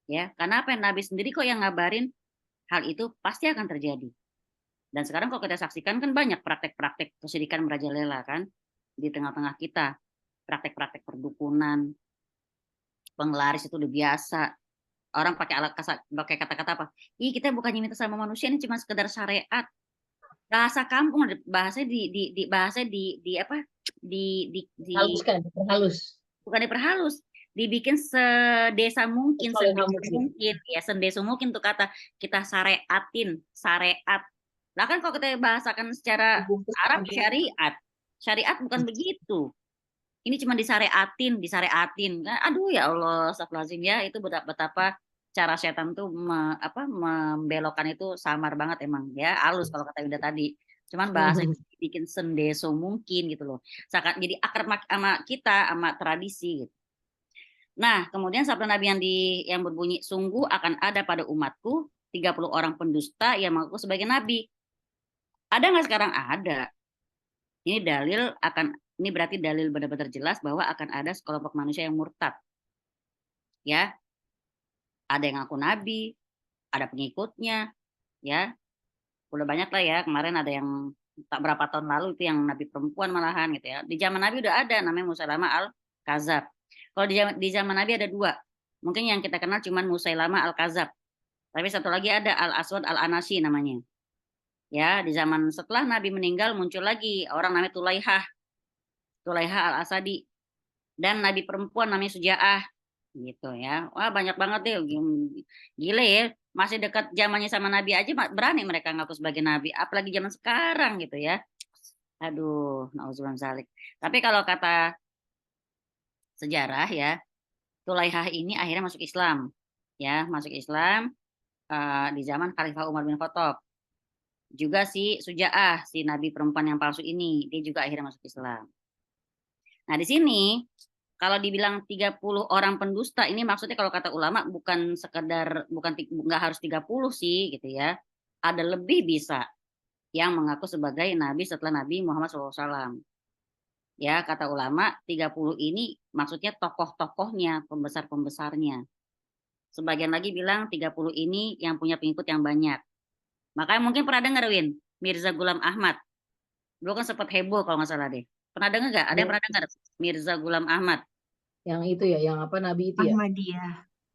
[SPEAKER 1] Ya, karena apa? Nabi sendiri kok yang ngabarin hal itu pasti akan terjadi. Dan sekarang kalau kita saksikan kan banyak praktek-praktek kesyirikan merajalela kan di tengah-tengah kita. Praktek-praktek perdukunan, penglaris itu udah biasa. Orang pakai alat pakai kata-kata apa? Ih, kita bukannya minta sama manusia, ini cuma sekedar syariat. Bahasa kampung, bahasa bahasa di apa?
[SPEAKER 3] Haluskan, diperhalus.
[SPEAKER 1] Bukan diperhalus, dibikin sedesa mungkin, ya sendeso mungkin tuh kata kita syariatin, syariat. Nah kan kalau kita bahasakan secara Arab syariat bukan begitu. Ini cuma disyariatin. Aduh ya Allah, astagfirullahaladzim ya, itu betapa cara setan tuh membelokkan itu samar banget emang ya, halus kalau kata Yuda tadi. Cuman bahasa bikin sendeso mungkin gitu loh. Jadi akrab sama kita, sama tradisi gitu. Nah, kemudian sabda Nabi yang berbunyi, sungguh akan ada pada umatku 30 orang pendusta yang mengaku sebagai nabi. Ada nggak sekarang? Ada. Ini berarti dalil benar-benar jelas bahwa akan ada sekelompok manusia yang murtad. Ya. Ada yang ngaku nabi, ada pengikutnya, ya. Udah banyak lah ya, kemarin ada yang tak berapa tahun lalu itu yang nabi perempuan malahan gitu ya. Di zaman Nabi udah ada namanya Musailamah al-Kadzab. Kalau di zaman Nabi ada dua. Mungkin yang kita kenal cuman Musailamah al-Kadzab. Tapi satu lagi ada Al-Aswad al-Anasi namanya. Ya, di zaman setelah Nabi meninggal muncul lagi orang namanya Tulaihah al-Asadi, dan nabi perempuan namanya Suja'ah gitu ya. Wah, banyak banget deh. Gile ya, masih dekat zamannya sama Nabi aja berani mereka ngaku sebagai nabi, apalagi zaman sekarang gitu ya. Aduh, nauzubillah zalik. Tapi kalau kata sejarah ya, Tulaihah ini akhirnya masuk Islam. Ya, masuk Islam di zaman Khalifah Umar bin Khattab. Juga si Suja'ah, si nabi perempuan yang palsu ini, dia juga akhirnya masuk Islam. Nah, di sini kalau dibilang 30 orang pendusta ini maksudnya kalau kata ulama bukan sekedar nggak harus 30 sih gitu ya. Ada lebih bisa yang mengaku sebagai nabi setelah Nabi Muhammad SAW. Ya, kata ulama 30 ini maksudnya tokoh-tokohnya, pembesar-pembesarnya. Sebagian lagi bilang 30 ini yang punya pengikut yang banyak. Makanya mungkin pernah dengar Win, Mirza Ghulam Ahmad. Dulu kan sempat heboh kalau nggak salah deh. Pernah dengar nggak? Ada yang pernah dengar Mirza Ghulam Ahmad?
[SPEAKER 3] Yang itu ya, yang apa nabi itu ya?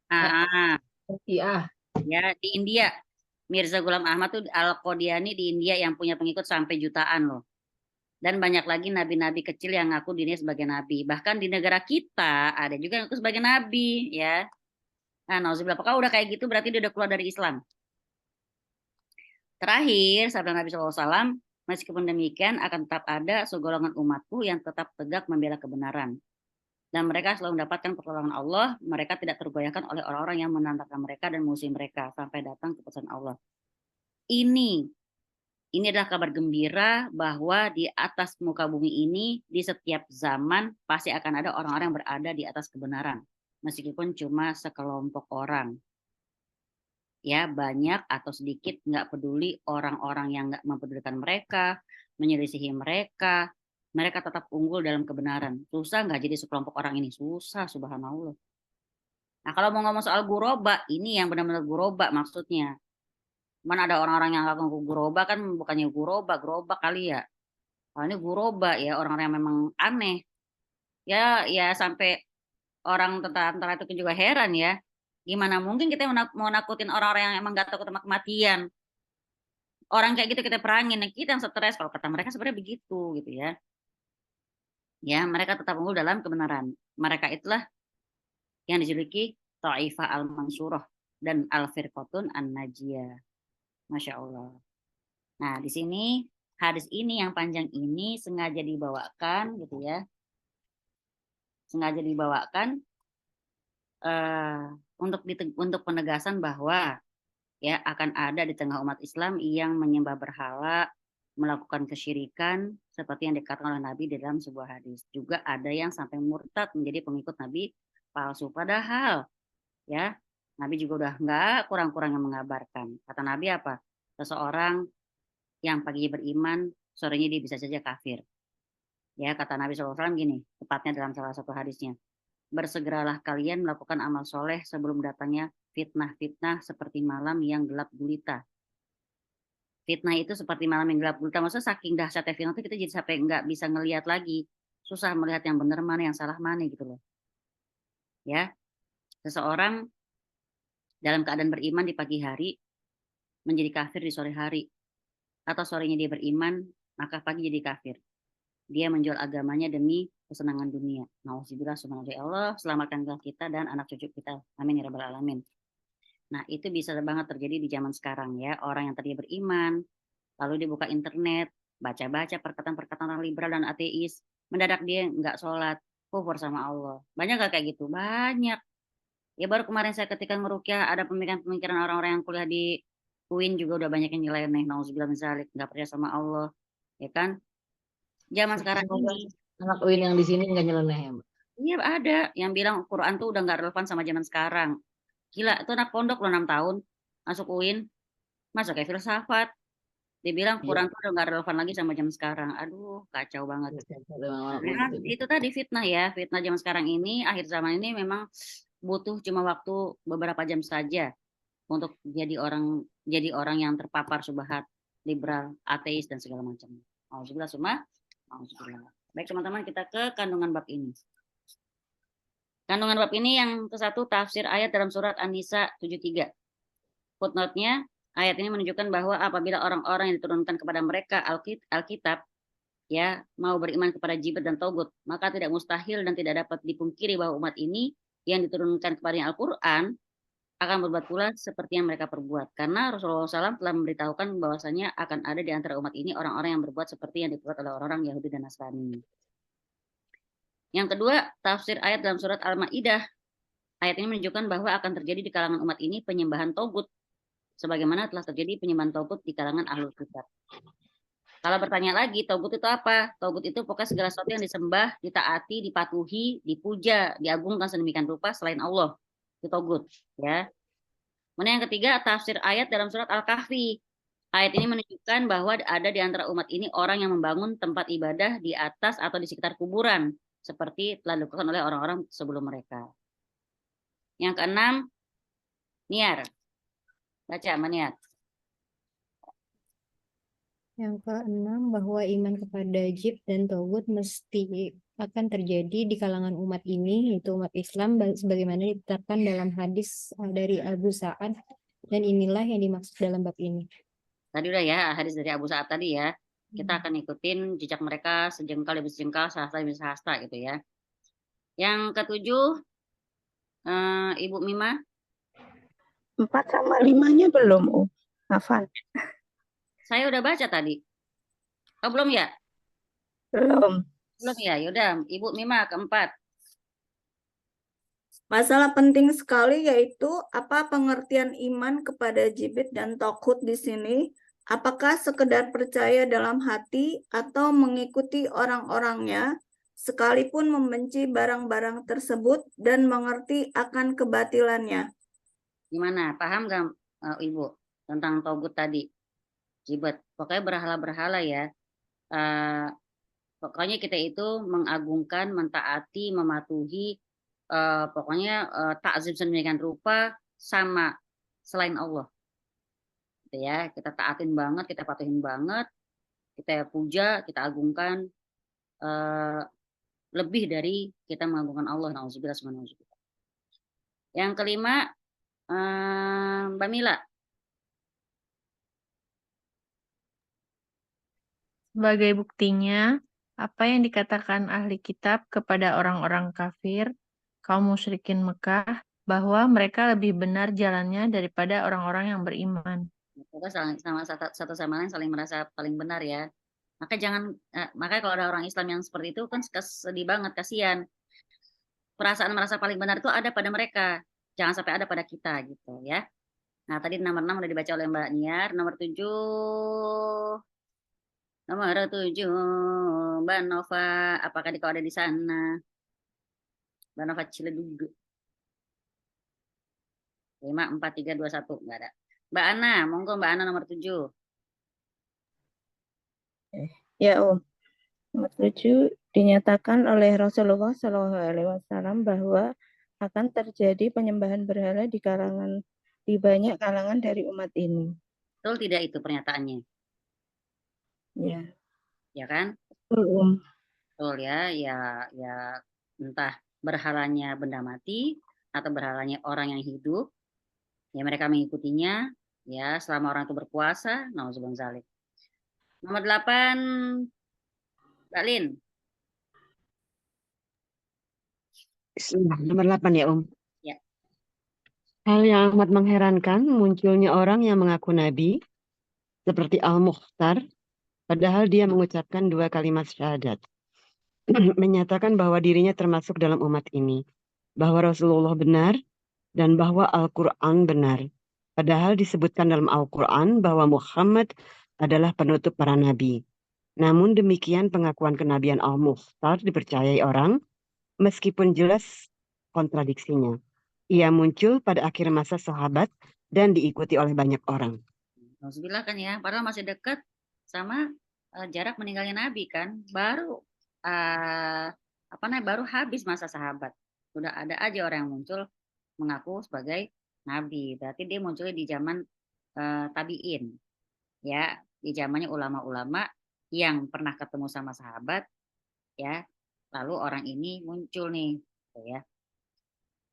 [SPEAKER 6] Ahmadiyah.
[SPEAKER 1] Ya di India. Mirza Ghulam Ahmad tuh Al-Qadiani di India yang punya pengikut sampai jutaan loh. Dan banyak lagi nabi-nabi kecil yang ngaku dirinya sebagai nabi. Bahkan di negara kita ada juga yang ngaku sebagai nabi ya. Nah, nauzubillah, apakah udah kayak gitu berarti dia udah keluar dari Islam. Terakhir, sabda Nabi SAW, meskipun demikian akan tetap ada segolongan umatku yang tetap tegak membela kebenaran. Dan mereka selalu mendapatkan pertolongan Allah, mereka tidak tergoyahkan oleh orang-orang yang menantang mereka dan musuh mereka sampai datang keputusan Allah. Ini adalah kabar gembira bahwa di atas muka bumi ini, di setiap zaman pasti akan ada orang-orang yang berada di atas kebenaran. Meskipun cuma sekelompok orang. Ya, banyak atau sedikit nggak peduli orang-orang yang nggak mempedulikan mereka, menyelisihi mereka, mereka tetap unggul dalam kebenaran. Susah nggak jadi sekelompok orang ini? Susah, subhanallah. Nah, kalau mau ngomong soal guroba, ini yang benar-benar guroba maksudnya. Mana ada orang-orang yang ngaku guroba kan bukannya gerobak kali ya. Kalau ini guroba ya, orang-orang yang memang aneh. Ya sampai orang tentara itu juga heran ya. Gimana mungkin kita mau nakutin orang-orang yang emang nggak takut sama kematian. Orang kayak gitu kita perangin, kita yang stres. Kalau kata mereka sebenarnya begitu gitu ya. Ya, mereka tetap unggul dalam kebenaran. Mereka itulah yang dijuluki Ta'ifah al-Mansurah dan Al-Firqatun an-Najiyah. Masya Allah. Nah, di sini hadis ini yang panjang ini sengaja dibawakan gitu ya. Sengaja dibawakan untuk penegasan bahwa ya akan ada di tengah umat Islam yang menyembah berhala, melakukan kesyirikan seperti yang dikatakan oleh Nabi di dalam sebuah hadis. Juga ada yang sampai murtad menjadi pengikut Nabi palsu. Padahal ya Nabi juga udah nggak kurang-kurang yang mengabarkan. Kata Nabi apa? Seseorang yang paginya beriman, sorenya dia bisa saja kafir. Ya, kata Nabi SAW gini, tepatnya dalam salah satu hadisnya. Bersegeralah kalian melakukan amal soleh sebelum datangnya fitnah-fitnah seperti malam yang gelap gulita. Fitnah itu seperti malam yang gelap gulita. Maksudnya saking dahsyatnya fitnah itu kita jadi sampai nggak bisa ngelihat lagi. Susah melihat yang benar mana, yang salah mana gitu loh. Ya, seseorang dalam keadaan beriman di pagi hari menjadi kafir di sore hari. Atau sorenya dia beriman, maka pagi jadi kafir. Dia menjual agamanya demi kesenangan dunia. Nauzubillah, subhanallah, Allah selamatkan kita dan anak cucu kita. Amin ya rabbal alamin. Nah, itu bisa banget terjadi di zaman sekarang ya. Orang yang tadi beriman, lalu dia buka internet, baca-baca perkataan-perkataan orang liberal dan ateis, mendadak dia nggak sholat, kufur sama Allah. Banyak nggak kayak gitu? Banyak. Ya baru kemarin saya ketika ngerukyah ada pemikiran-pemikiran orang-orang yang kuliah di UIN juga udah banyak yang nyeleneh. Nauzubillah min dzalik, nggak percaya sama Allah. Ya kan? Zaman sekarang ini
[SPEAKER 3] Anak UIN yang di sini nggak nyeleneh ya, Mbak?
[SPEAKER 1] iya ada yang bilang Quran tuh udah nggak relevan sama zaman sekarang. Gila, itu anak pondok loh 6 tahun masuk UIN, masuk kayak filsafat. Dia bilang
[SPEAKER 3] Iya,
[SPEAKER 1] Quran tuh udah nggak relevan lagi sama zaman sekarang. Aduh, kacau banget.
[SPEAKER 3] memang anak UIN
[SPEAKER 1] Nah,
[SPEAKER 3] itu.
[SPEAKER 1] itu tadi fitnah ya, fitnah zaman sekarang ini, akhir zaman ini memang butuh cuma waktu beberapa jam saja untuk jadi orang yang terpapar subhat liberal, ateis dan segala macam. Alhamdulillah semua. Alhamdulillah. Baik teman-teman, kita ke kandungan bab ini. Kandungan bab ini yang ke-1 tafsir ayat dalam surat An-Nisa 73. Footnote-nya, ayat ini menunjukkan bahwa apabila orang-orang yang diturunkan kepada mereka Alkitab ya mau beriman kepada Jibrit dan Togut, maka tidak mustahil dan tidak dapat dipungkiri bahwa umat ini yang diturunkan kepada Al-Qur'an akan berbuat pula seperti yang mereka perbuat. Karena Rasulullah SAW telah memberitahukan bahwasanya akan ada di antara umat ini orang-orang yang berbuat seperti yang diperbuat oleh orang-orang Yahudi dan Nasrani. Yang kedua, tafsir ayat dalam surat Al-Maidah. Ayat ini menunjukkan bahwa akan terjadi di kalangan umat ini penyembahan Togut, sebagaimana telah terjadi penyembahan Togut di kalangan Ahlul Kitab. Kalau bertanya lagi, Togut itu apa? Togut itu pokoknya segala sesuatu yang disembah, ditaati, dipatuhi, dipuja, diagungkan sedemikian rupa selain Allah. Itu Togut. Ya. Kemudian yang ketiga, tafsir ayat dalam surat Al-Kahfi. Ayat ini menunjukkan bahwa ada di antara umat ini orang yang membangun tempat ibadah di atas atau di sekitar kuburan, seperti telah dilakukan oleh orang-orang sebelum mereka. Yang keenam, Niar. Baca, Maniar.
[SPEAKER 7] Yang keenam, bahwa iman kepada Jib dan Togut mesti akan terjadi di kalangan umat ini, yaitu umat Islam, sebagaimana ditetapkan dalam hadis dari Abu Sa'ad, dan inilah yang dimaksud dalam bab ini.
[SPEAKER 1] Tadi udah ya, hadis dari Abu Sa'ad tadi ya. Kita akan ikutin jejak mereka sejengkal demi sejengkal, sehasta demi sehasta gitu ya. Yang ketujuh, Ibu Mima.
[SPEAKER 6] 4 sama 5-nya belum, hafal.
[SPEAKER 1] Saya udah baca tadi. Oh, belum ya?
[SPEAKER 6] Belum.
[SPEAKER 1] Belum ya? Yaudah, Ibu Mima keempat.
[SPEAKER 8] Masalah penting sekali yaitu apa pengertian iman kepada Jibrit dan Toghut di sini? Apakah sekedar percaya dalam hati atau mengikuti orang-orangnya sekalipun membenci barang-barang tersebut dan mengerti akan kebatilannya?
[SPEAKER 1] Gimana? Paham gak Ibu tentang Toghut tadi? Jibrit. Pokoknya berhala-berhala ya. Pokoknya kita itu mengagungkan, mentaati, mematuhi, pokoknya takzim sedemikian rupa sama selain Allah. Gitu ya, kita taatin banget, kita patuhin banget, kita puja, kita agungkan lebih dari kita mengagungkan Allah. Nauzubillah subhanahu wa ta'ala. Yang kelima, Mbak Mila.
[SPEAKER 4] Sebagai buktinya, apa yang dikatakan ahli kitab kepada orang-orang kafir, kaum musyrikin Mekah, bahwa mereka lebih benar jalannya daripada orang-orang yang beriman.
[SPEAKER 1] Kita sama satu sama lain saling merasa paling benar ya. Makanya kalau ada orang Islam yang seperti itu kan sedih banget, kasihan. perasaan merasa paling benar itu ada pada mereka, jangan sampai ada pada kita gitu ya. Nah, tadi nomor 6 udah dibaca oleh Mbak Niar, nomor 7 Mbak Nova, apakah kau ada di sana? Mbak Nova Ciledug. 5, 4, 3, 2, 1, enggak ada. Mbak Ana, monggo Mbak Ana nomor 7.
[SPEAKER 6] Ya, Nomor 7 dinyatakan oleh Rasulullah SAW bahwa akan terjadi penyembahan berhala di banyak kalangan dari umat ini.
[SPEAKER 1] Betul tidak itu pernyataannya?
[SPEAKER 6] Ya,
[SPEAKER 1] Ya kan?
[SPEAKER 6] betul.
[SPEAKER 1] Betul ya, ya entah berhalanya benda mati atau berhalanya orang yang hidup, ya mereka mengikutinya, ya selama orang itu berpuasa, nauzubillah zalik. Nomor 8, Mbak Lin.
[SPEAKER 9] Bismillah, nomor 8 ya,
[SPEAKER 1] Ya.
[SPEAKER 9] Hal yang amat mengherankan munculnya orang yang mengaku nabi seperti Al-Mukhtar, padahal dia mengucapkan 2 kalimat syahadat. Menyatakan bahwa dirinya termasuk dalam umat ini, bahwa Rasulullah benar, dan bahwa Al-Quran benar. Padahal disebutkan dalam Al-Quran bahwa Muhammad adalah penutup para nabi. Namun demikian pengakuan kenabian Al-Mukhtar dipercayai orang, meskipun jelas kontradiksinya. Ia muncul pada akhir masa sahabat dan diikuti oleh banyak orang.
[SPEAKER 1] Nauzubillah kan ya, padahal masih dekat sama jarak meninggalnya Nabi kan, baru baru habis masa sahabat. Sudah ada aja orang yang muncul mengaku sebagai nabi. Berarti dia munculnya di zaman tabiin. Ya, di zamannya ulama-ulama yang pernah ketemu sama sahabat ya. Lalu orang ini muncul nih, gitu ya.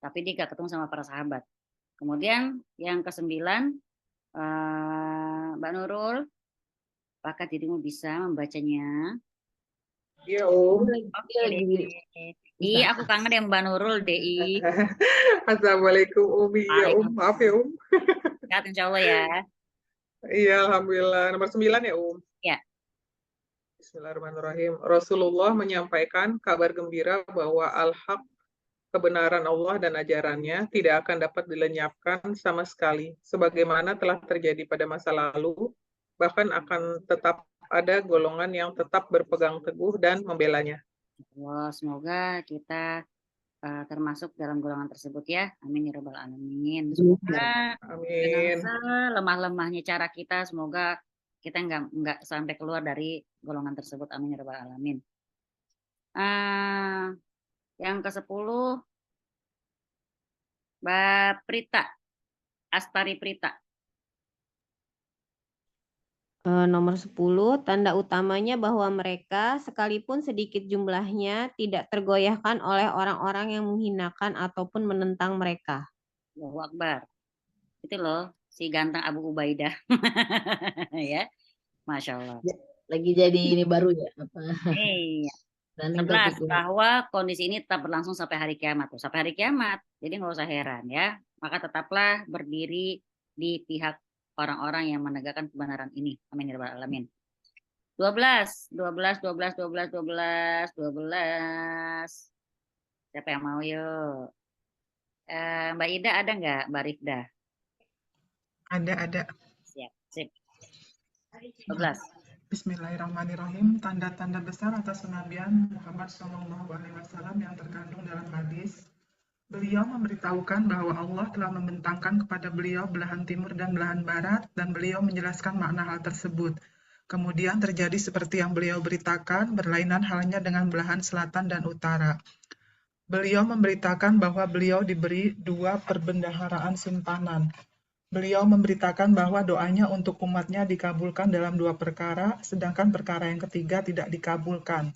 [SPEAKER 1] Tapi dia gak ketemu sama para sahabat. Kemudian yang ke-9, Mbak Nurul, apakah dirimu bisa membacanya?
[SPEAKER 2] Iya,
[SPEAKER 1] Oke, iya, aku kangen ya Mbak Nurul, DI.
[SPEAKER 2] Assalamualaikum, Umi. Iya, maaf ya,
[SPEAKER 1] Sehat insya Allah ya.
[SPEAKER 2] Iya, alhamdulillah. Nomor 9 ya,
[SPEAKER 1] Ya.
[SPEAKER 2] Bismillahirrahmanirrahim. Rasulullah menyampaikan kabar gembira bahwa al-haq, kebenaran Allah dan ajarannya tidak akan dapat dilenyapkan sama sekali, sebagaimana telah terjadi pada masa lalu, bahkan akan tetap ada golongan yang tetap berpegang teguh dan membelanya.
[SPEAKER 1] Allah, semoga kita termasuk dalam golongan tersebut ya. Amin ya rabbal alamin. Semoga
[SPEAKER 2] Amin.
[SPEAKER 1] lemah-lemahnya cara kita, semoga kita nggak sampai keluar dari golongan tersebut. Amin ya rabbal alamin. Yang ke-10, Mbak Prita, Astari Prita.
[SPEAKER 10] Nomor 10, tanda utamanya bahwa mereka sekalipun sedikit jumlahnya tidak tergoyahkan oleh orang-orang yang menghinakan ataupun menentang mereka.
[SPEAKER 1] Allahu Akbar. Itu loh, si ganteng Abu Ubaidah. Ya, Masya Allah.
[SPEAKER 3] Lagi jadi ini baru ya?
[SPEAKER 1] Iya. 11,
[SPEAKER 3] Running topic ini.
[SPEAKER 1] bahwa kondisi ini tetap berlangsung sampai hari kiamat. Sampai hari kiamat, jadi nggak usah heran ya. Maka tetaplah berdiri di pihak orang-orang yang menegakkan kebenaran ini. Amin ya rabbal alamin. 12. Siapa yang mau yuk? Mbak Ida ada nggak? Mbak Rifda?
[SPEAKER 11] Ada.
[SPEAKER 1] Siap, sip. 12.
[SPEAKER 11] Bismillahirrahmanirrahim. Tanda-tanda besar atas kenabian Muhammad SAW yang terkandung dalam hadis. Beliau memberitahukan bahwa Allah telah membentangkan kepada beliau belahan timur dan belahan barat, dan beliau menjelaskan makna hal tersebut. Kemudian terjadi seperti yang beliau beritakan, berlainan halnya dengan belahan selatan dan utara. Beliau memberitakan bahwa beliau diberi 2 perbendaharaan simpanan. Beliau memberitakan bahwa doanya untuk umatnya dikabulkan dalam 2 perkara, sedangkan perkara yang ketiga tidak dikabulkan.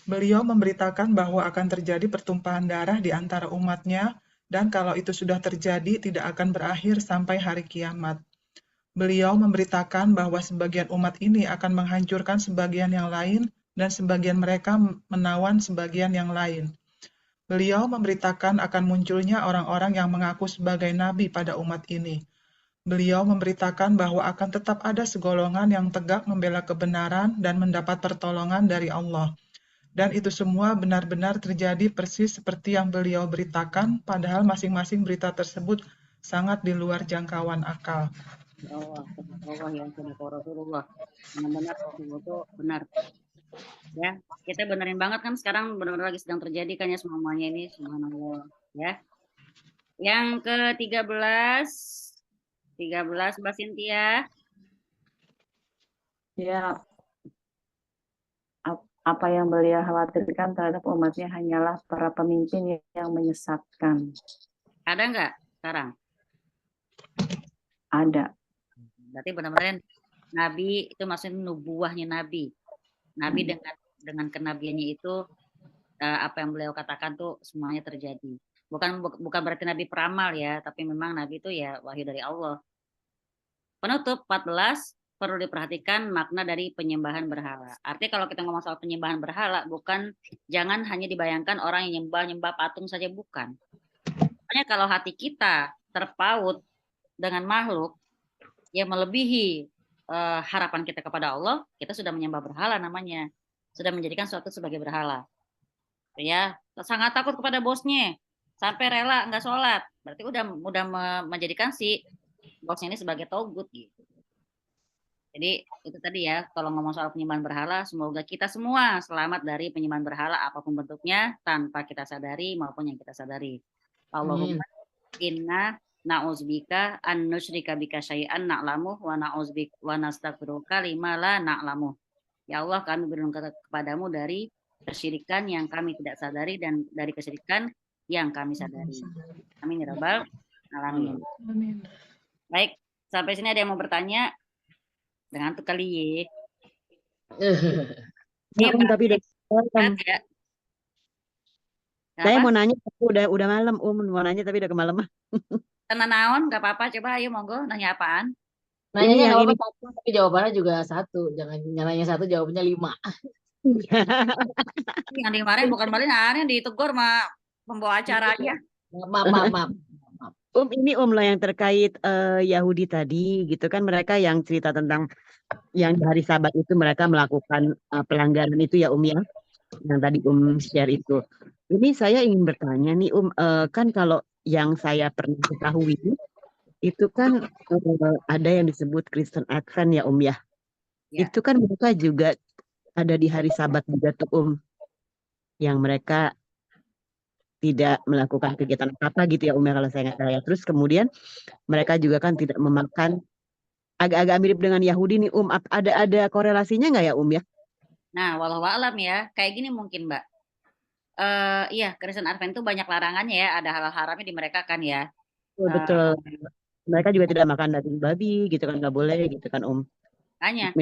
[SPEAKER 11] Beliau memberitakan bahwa akan terjadi pertumpahan darah di antara umatnya, dan kalau itu sudah terjadi tidak akan berakhir sampai hari kiamat. Beliau memberitakan bahwa sebagian umat ini akan menghancurkan sebagian yang lain, dan sebagian mereka menawan sebagian yang lain. Beliau memberitakan akan munculnya orang-orang yang mengaku sebagai nabi pada umat ini. Beliau memberitakan bahwa akan tetap ada segolongan yang tegak membela kebenaran dan mendapat pertolongan dari Allah. Dan itu semua benar-benar terjadi persis seperti yang beliau beritakan, padahal masing-masing berita tersebut sangat di luar jangkauan akal.
[SPEAKER 1] Ya Allah, Allah yang sudah Rasulullah. Benar-benar itu benar. Ya, kita benerin banget kan sekarang benar-benar lagi sedang terjadi kan ya semuanya ini, subhanallah. Ya. Yang ke-13 Mbak Cynthia.
[SPEAKER 12] Ya, apa yang beliau khawatirkan terhadap umatnya hanyalah para pemimpin yang menyesatkan.
[SPEAKER 1] Ada nggak sekarang?
[SPEAKER 12] Ada.
[SPEAKER 1] Berarti benar-benar Nabi itu maksudnya nubuahnya Nabi. Nabi dengan kenabiannya itu apa yang beliau katakan tuh semuanya terjadi. Bukan berarti Nabi peramal ya, tapi memang Nabi itu ya wahyu dari Allah. Penutup 14 perlu diperhatikan makna dari penyembahan berhala. Artinya kalau kita ngomong soal penyembahan berhala, jangan hanya dibayangkan orang yang nyembah patung saja, bukan. Makanya kalau hati kita terpaut dengan makhluk yang melebihi harapan kita kepada Allah, kita sudah menyembah berhala namanya. Sudah menjadikan suatu sebagai berhala. Ya, sangat takut kepada bosnya, sampai rela nggak sholat. Berarti udah menjadikan si bosnya ini sebagai togut gitu. Jadi itu tadi ya, kalau ngomong soal penyembahan berhala, semoga kita semua selamat dari penyembahan berhala apapun bentuknya, tanpa kita sadari maupun yang kita sadari. Allahumma inna na'udzubika an nusyrika bika syai'an na'lamu wa na'udzubika wa nastaghfiruka lima la na'lamu. Ya Allah, kami berlindung kepadamu dari kesyirikan yang kami tidak sadari dan dari kesyirikan yang kami sadari. Amin ya rabbal alamin. Baik, sampai sini ada yang mau bertanya? Dengan tuh kali ya.
[SPEAKER 9] Ya, tapi udah malam.
[SPEAKER 1] Ya.
[SPEAKER 9] Saya mau nanya tapi udah malam, mau nanya tapi udah kemalaman.
[SPEAKER 1] Karena naon, nggak apa-apa. Coba ayo monggo, nanya apaan?
[SPEAKER 3] Nanyanya nggak apa-apa satu, tapi jawabannya juga satu. Jangan nanya satu, jawabannya 5.
[SPEAKER 1] Yang kemarin bukan malah yang ditegur sama pembawa acaranya.
[SPEAKER 3] Maaf.
[SPEAKER 9] Ini lah yang terkait Yahudi tadi gitu kan, mereka yang cerita tentang yang di hari Sabat itu mereka melakukan pelanggaran itu ya ya, yang tadi share itu. Ini saya ingin bertanya nih kan kalau yang saya pernah ketahui itu kan ada yang disebut Kristen Advent ya ya. Itu kan mereka juga ada di hari Sabat juga tuh yang mereka tidak melakukan kegiatan apa gitu ya ya, kalau saya nggak salah ya. Terus kemudian mereka juga kan tidak memakan, agak-agak mirip dengan Yahudi nih ada korelasinya nggak ya ya?
[SPEAKER 1] Nah, walau alam ya, kayak gini mungkin Mbak. Iya, Kristen Advent itu banyak larangannya ya, ada hal-hal haramnya di mereka kan ya.
[SPEAKER 9] Betul. Mereka juga tidak makan daging babi gitu kan, nggak boleh gitu kan
[SPEAKER 1] Hanya.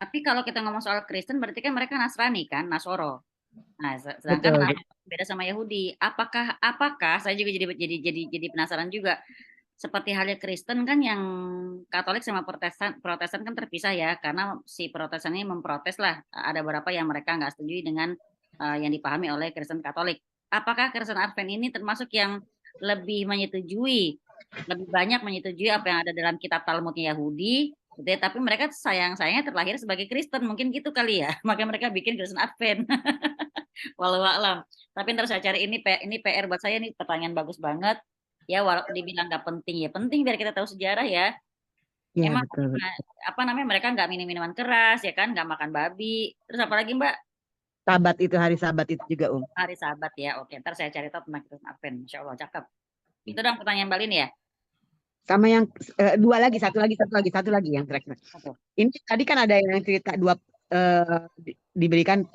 [SPEAKER 1] Tapi kalau kita ngomong soal Kristen berarti kan mereka Nasrani kan, Nasoro. Nah, sedangkan beda sama Yahudi. Apakah saya juga jadi penasaran juga. Seperti halnya Kristen kan yang Katolik sama Protestan kan terpisah ya, karena si Protestan ini memprotes lah. Ada beberapa yang mereka nggak setuju dengan yang dipahami oleh Kristen Katolik. Apakah Kristen Advent ini termasuk yang lebih banyak menyetujui apa yang ada dalam kitab Talmudnya Yahudi? Tapi mereka sayangnya terlahir sebagai Kristen, mungkin gitu kali ya. Makanya mereka bikin Kristen Advent. Walau alam. Tapi ntar saya cari ini PR buat saya nih, pertanyaan bagus banget. Ya walaupun dibilang nggak penting ya penting biar kita tahu sejarah ya. Emang betul. Apa namanya mereka nggak minum minuman keras ya kan, nggak makan babi. Terus apa lagi Mbak?
[SPEAKER 9] Sabat itu hari Sabat itu juga
[SPEAKER 1] Hari Sabat ya. Oke, ntar saya cari tahu tentang Kristen Advent. Insya Allah cakep. Itu dong pertanyaan Mbak Lin ya.
[SPEAKER 9] Sama yang satu lagi yang terakhir. Ini tadi kan ada yang cerita diberikan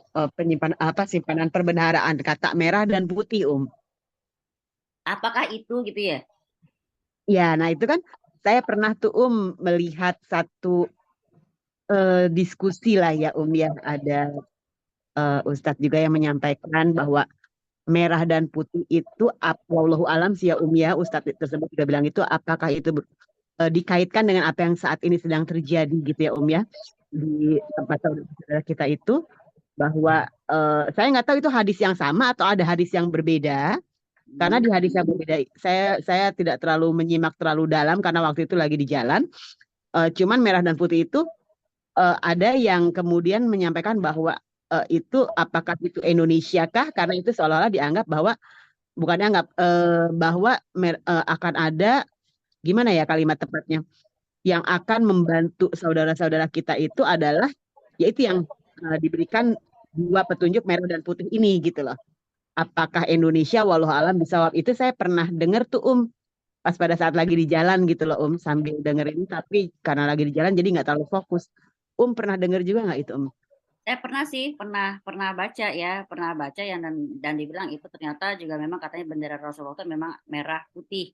[SPEAKER 9] simpanan perbendaharaan kata merah dan putih
[SPEAKER 1] Apakah itu gitu ya?
[SPEAKER 9] Ya, nah itu kan saya pernah tuh melihat satu diskusi lah ya ya, ada Ustadz juga yang menyampaikan bahwa merah dan putih itu wallahu alam sih ya ya, Ustadz tersebut juga bilang itu apakah itu dikaitkan dengan apa yang saat ini sedang terjadi gitu ya ya di tempat saudara kita itu, bahwa saya nggak tahu itu hadis yang sama atau ada hadis yang berbeda. Karena di hadis yang berbeda, saya tidak terlalu menyimak terlalu dalam karena waktu itu lagi di jalan. Cuman merah dan putih itu ada yang kemudian menyampaikan bahwa itu apakah itu Indonesia kah? Karena itu seolah-olah dianggap bahwa bukan dianggap bahwa akan ada gimana ya kalimat tepatnya yang akan membantu saudara-saudara kita itu adalah yaitu yang diberikan dua petunjuk merah dan putih ini gitu loh. Apakah Indonesia wallahu alam bisawab itu saya pernah dengar tuh pas pada saat lagi di jalan gitu loh sambil dengerin tapi karena lagi di jalan jadi nggak terlalu fokus. Pernah dengar juga nggak itu
[SPEAKER 1] Saya pernah sih, pernah baca ya, pernah baca yang dan dibilang itu ternyata juga memang katanya bendera Rasulullah itu memang merah putih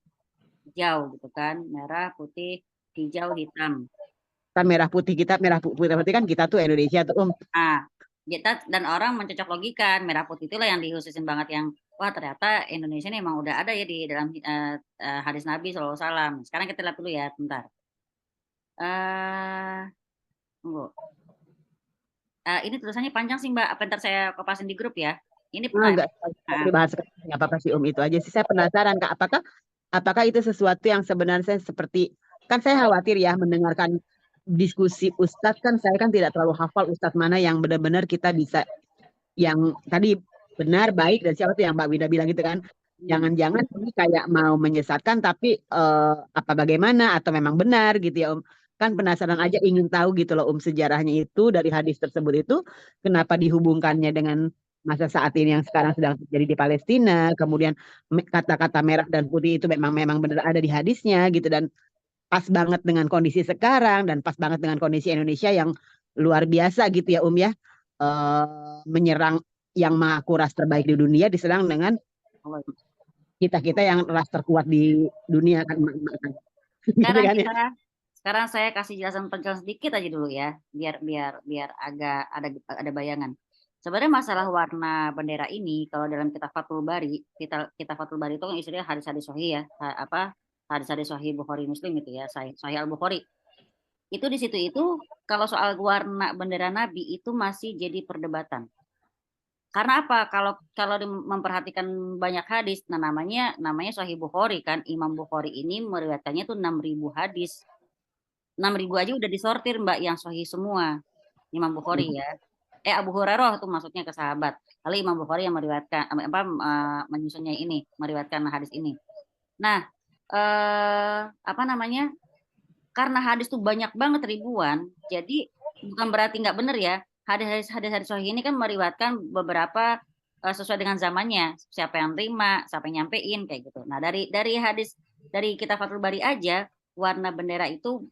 [SPEAKER 1] hijau gitu kan, merah putih hijau hitam.
[SPEAKER 9] Kan merah putih kan kita tuh Indonesia tuh
[SPEAKER 1] Nah, kita dan orang mencocok logikan merah putih itulah yang dihususin banget yang wah ternyata Indonesia ini memang udah ada ya di dalam hadis Nabi SAW. Sekarang kita lihat dulu ya, bentar. Tunggu. Ini tulisannya panjang sih Mbak, apa ntar saya kopasin di grup ya. Ini pernah.
[SPEAKER 9] Enggak dibahas nggak apa-apa sih itu aja sih saya penasaran Kak apakah itu sesuatu yang sebenarnya seperti kan saya khawatir ya mendengarkan diskusi Ustadz kan saya kan tidak terlalu hafal Ustadz mana yang benar-benar kita bisa yang tadi benar baik dan siapa tuh yang Mbak Wida bilang gitu kan jangan-jangan ini kayak mau menyesatkan tapi apa bagaimana atau memang benar gitu ya kan penasaran aja ingin tahu gitu loh sejarahnya itu dari hadis tersebut itu kenapa dihubungkannya dengan masa saat ini yang sekarang sedang terjadi di Palestina kemudian kata-kata merah dan putih itu memang benar ada di hadisnya gitu dan pas banget dengan kondisi sekarang dan pas banget dengan kondisi Indonesia yang luar biasa gitu ya ya menyerang yang maha kuras terbaik di dunia diserang dengan kita yang ras terkuat di dunia kan
[SPEAKER 1] sekarang saya kasih jelasan penjelasan sedikit aja dulu ya biar agak ada bayangan. Sebenarnya masalah warna bendera ini kalau dalam kitab Fathul Bari itu kan istilahnya hadis-hadis sahih ya hadis-hadis sahih Bukhari Muslim itu ya sahih Al-Bukhari. Itu di situ itu kalau soal warna bendera Nabi itu masih jadi perdebatan. Karena apa? Kalau memperhatikan banyak hadis, nah namanya Sahih Bukhari kan. Imam Bukhari ini meriwayatkannya tuh 6.000 hadis. 6.000 aja udah disortir Mbak yang sahih semua. Imam Bukhari ya. Abu Hurairah itu maksudnya ke sahabat. Lalu Imam Bukhari yang meriwayatkan menyusunnya ini, meriwayatkan hadis ini. Nah, karena hadis tuh banyak banget ribuan, jadi bukan berarti nggak benar ya. Hadis sahih ini kan meriwayatkan beberapa sesuai dengan zamannya, siapa yang terima, siapa yang nyampein kayak gitu. Nah, dari hadis dari kitab Fathul Bari aja warna bendera itu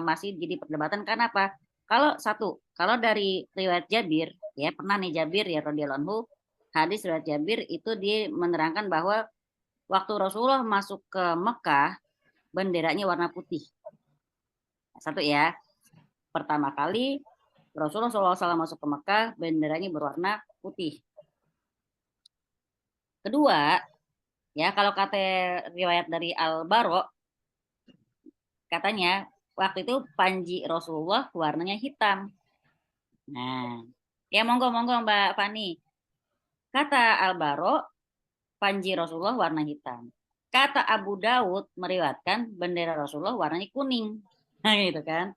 [SPEAKER 1] masih jadi perdebatan karena apa? Kalau dari riwayat Jabir, ya pernah nih Jabir ya radhiyallahu anhu, hadis riwayat Jabir itu dia menerangkan bahwa waktu Rasulullah masuk ke Mekah, benderanya warna putih. Satu ya, pertama kali Rasulullah SAW masuk ke Mekah, benderanya berwarna putih. Kedua, ya kalau kata riwayat dari Al-Baro, katanya waktu itu panji Rasulullah warnanya hitam. Nah, ya monggo Mbak Fani. Kata Al-Baro, panji Rasulullah warna hitam. Kata Abu Daud meriwayatkan bendera Rasulullah warnanya kuning. Nah, gitu kan.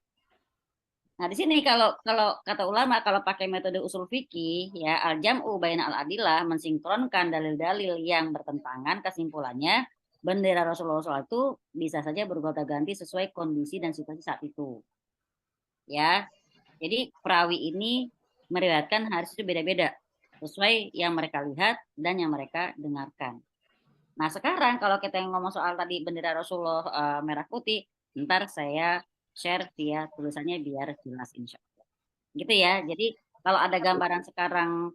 [SPEAKER 1] Nah, di sini kalau kata ulama kalau pakai metode usul fikih ya al-jam'u baina al-adillah mensinkronkan dalil-dalil yang bertentangan kesimpulannya bendera Rasulullah SAW itu bisa saja bergonta-ganti sesuai kondisi dan situasi saat itu. Ya. Jadi perawi ini meriwayatkan hadis itu beda-beda sesuai yang mereka lihat dan yang mereka dengarkan. Nah, sekarang kalau kita yang ngomong soal tadi bendera Rasulullah merah putih, ntar saya share via tulisannya biar jelas insya Allah. Gitu ya. Jadi kalau ada gambaran sekarang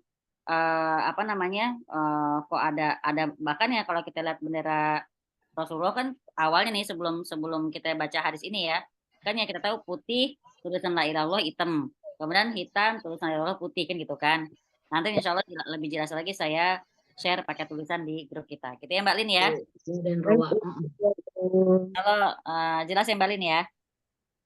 [SPEAKER 1] kok ada bahkan ya kalau kita lihat bendera Rasulullah kan awalnya nih sebelum kita baca hadis ini ya kan ya kita tahu putih tulisan la ilaha illallah hitam kemudian hitam tulisan la ilaha illallah putih kan gitu kan nanti insya Allah lebih jelas lagi saya share pakai tulisan di grup kita gitu ya Mbak Lin ya kalau jelas ya Mbak Lin ya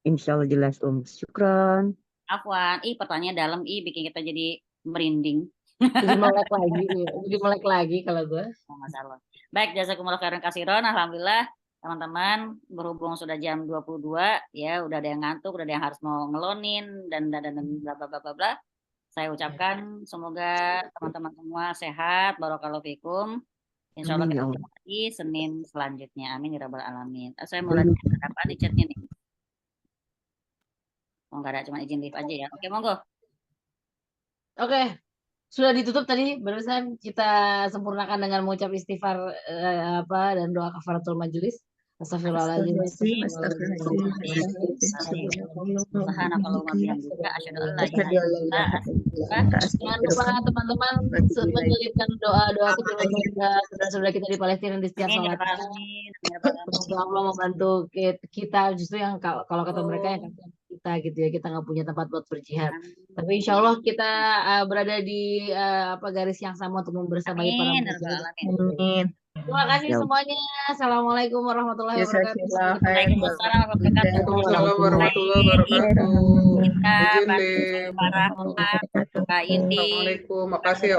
[SPEAKER 9] insya Allah jelas syukron
[SPEAKER 1] afwan pertanyaan dalam bikin kita jadi merinding
[SPEAKER 3] jadi melek lagi kalau gue
[SPEAKER 1] masalah. Baik, jazakumullah khairan katsiran. Alhamdulillah teman-teman berhubung sudah jam 22 ya udah ada yang ngantuk, udah ada yang harus mau ngelonin dan bla bla bla bla bla. Saya ucapkan semoga teman-teman semua sehat, barakallahu fikum. Insya Allah
[SPEAKER 9] Amin
[SPEAKER 1] kita
[SPEAKER 9] ya Allah.
[SPEAKER 1] ketemu lagi Senin selanjutnya. Amin ya rabbal alamin. Saya mau lihat ada apa nih chatnya nih. Oh nggak ada, cuma izin live aja ya. Oke, monggo.
[SPEAKER 3] Oke, sudah ditutup tadi. Barusan kita sempurnakan dengan mengucap istighfar dan doa kafaratul majelis. Astagfirullahaladzim.
[SPEAKER 1] Subhanakallahumma bihamdika asyhadu an la ilaha illa anta
[SPEAKER 3] Jangan lupa teman-teman menyelipkan doa-doa kecil untuk saudara-saudara kita di Palestina di setiap
[SPEAKER 1] Amin ya
[SPEAKER 3] sholat.
[SPEAKER 1] rabbal alamin. Amin ya rabbal alamin.
[SPEAKER 3] Semoga Allah membantu kita, justru yang kalau kata mereka yang kasihan kita gitu ya, kita nggak punya tempat buat berjihad. Tapi insya Allah kita berada di garis yang sama untuk membersamai para
[SPEAKER 1] Amin ya rabbal
[SPEAKER 3] mujahidin.
[SPEAKER 1] alamin.
[SPEAKER 3] Terima kasih semuanya. Assalamualaikum warahmatullahi wabarakatuh.
[SPEAKER 1] Waalaikumsalam
[SPEAKER 2] Waalaikumsalam warahmatullahi wabarakatuh.
[SPEAKER 1] Kita
[SPEAKER 2] Izin
[SPEAKER 1] bantu
[SPEAKER 2] live.
[SPEAKER 1] para Kak Indi.
[SPEAKER 2] Assalamualaikum. Makasih ya,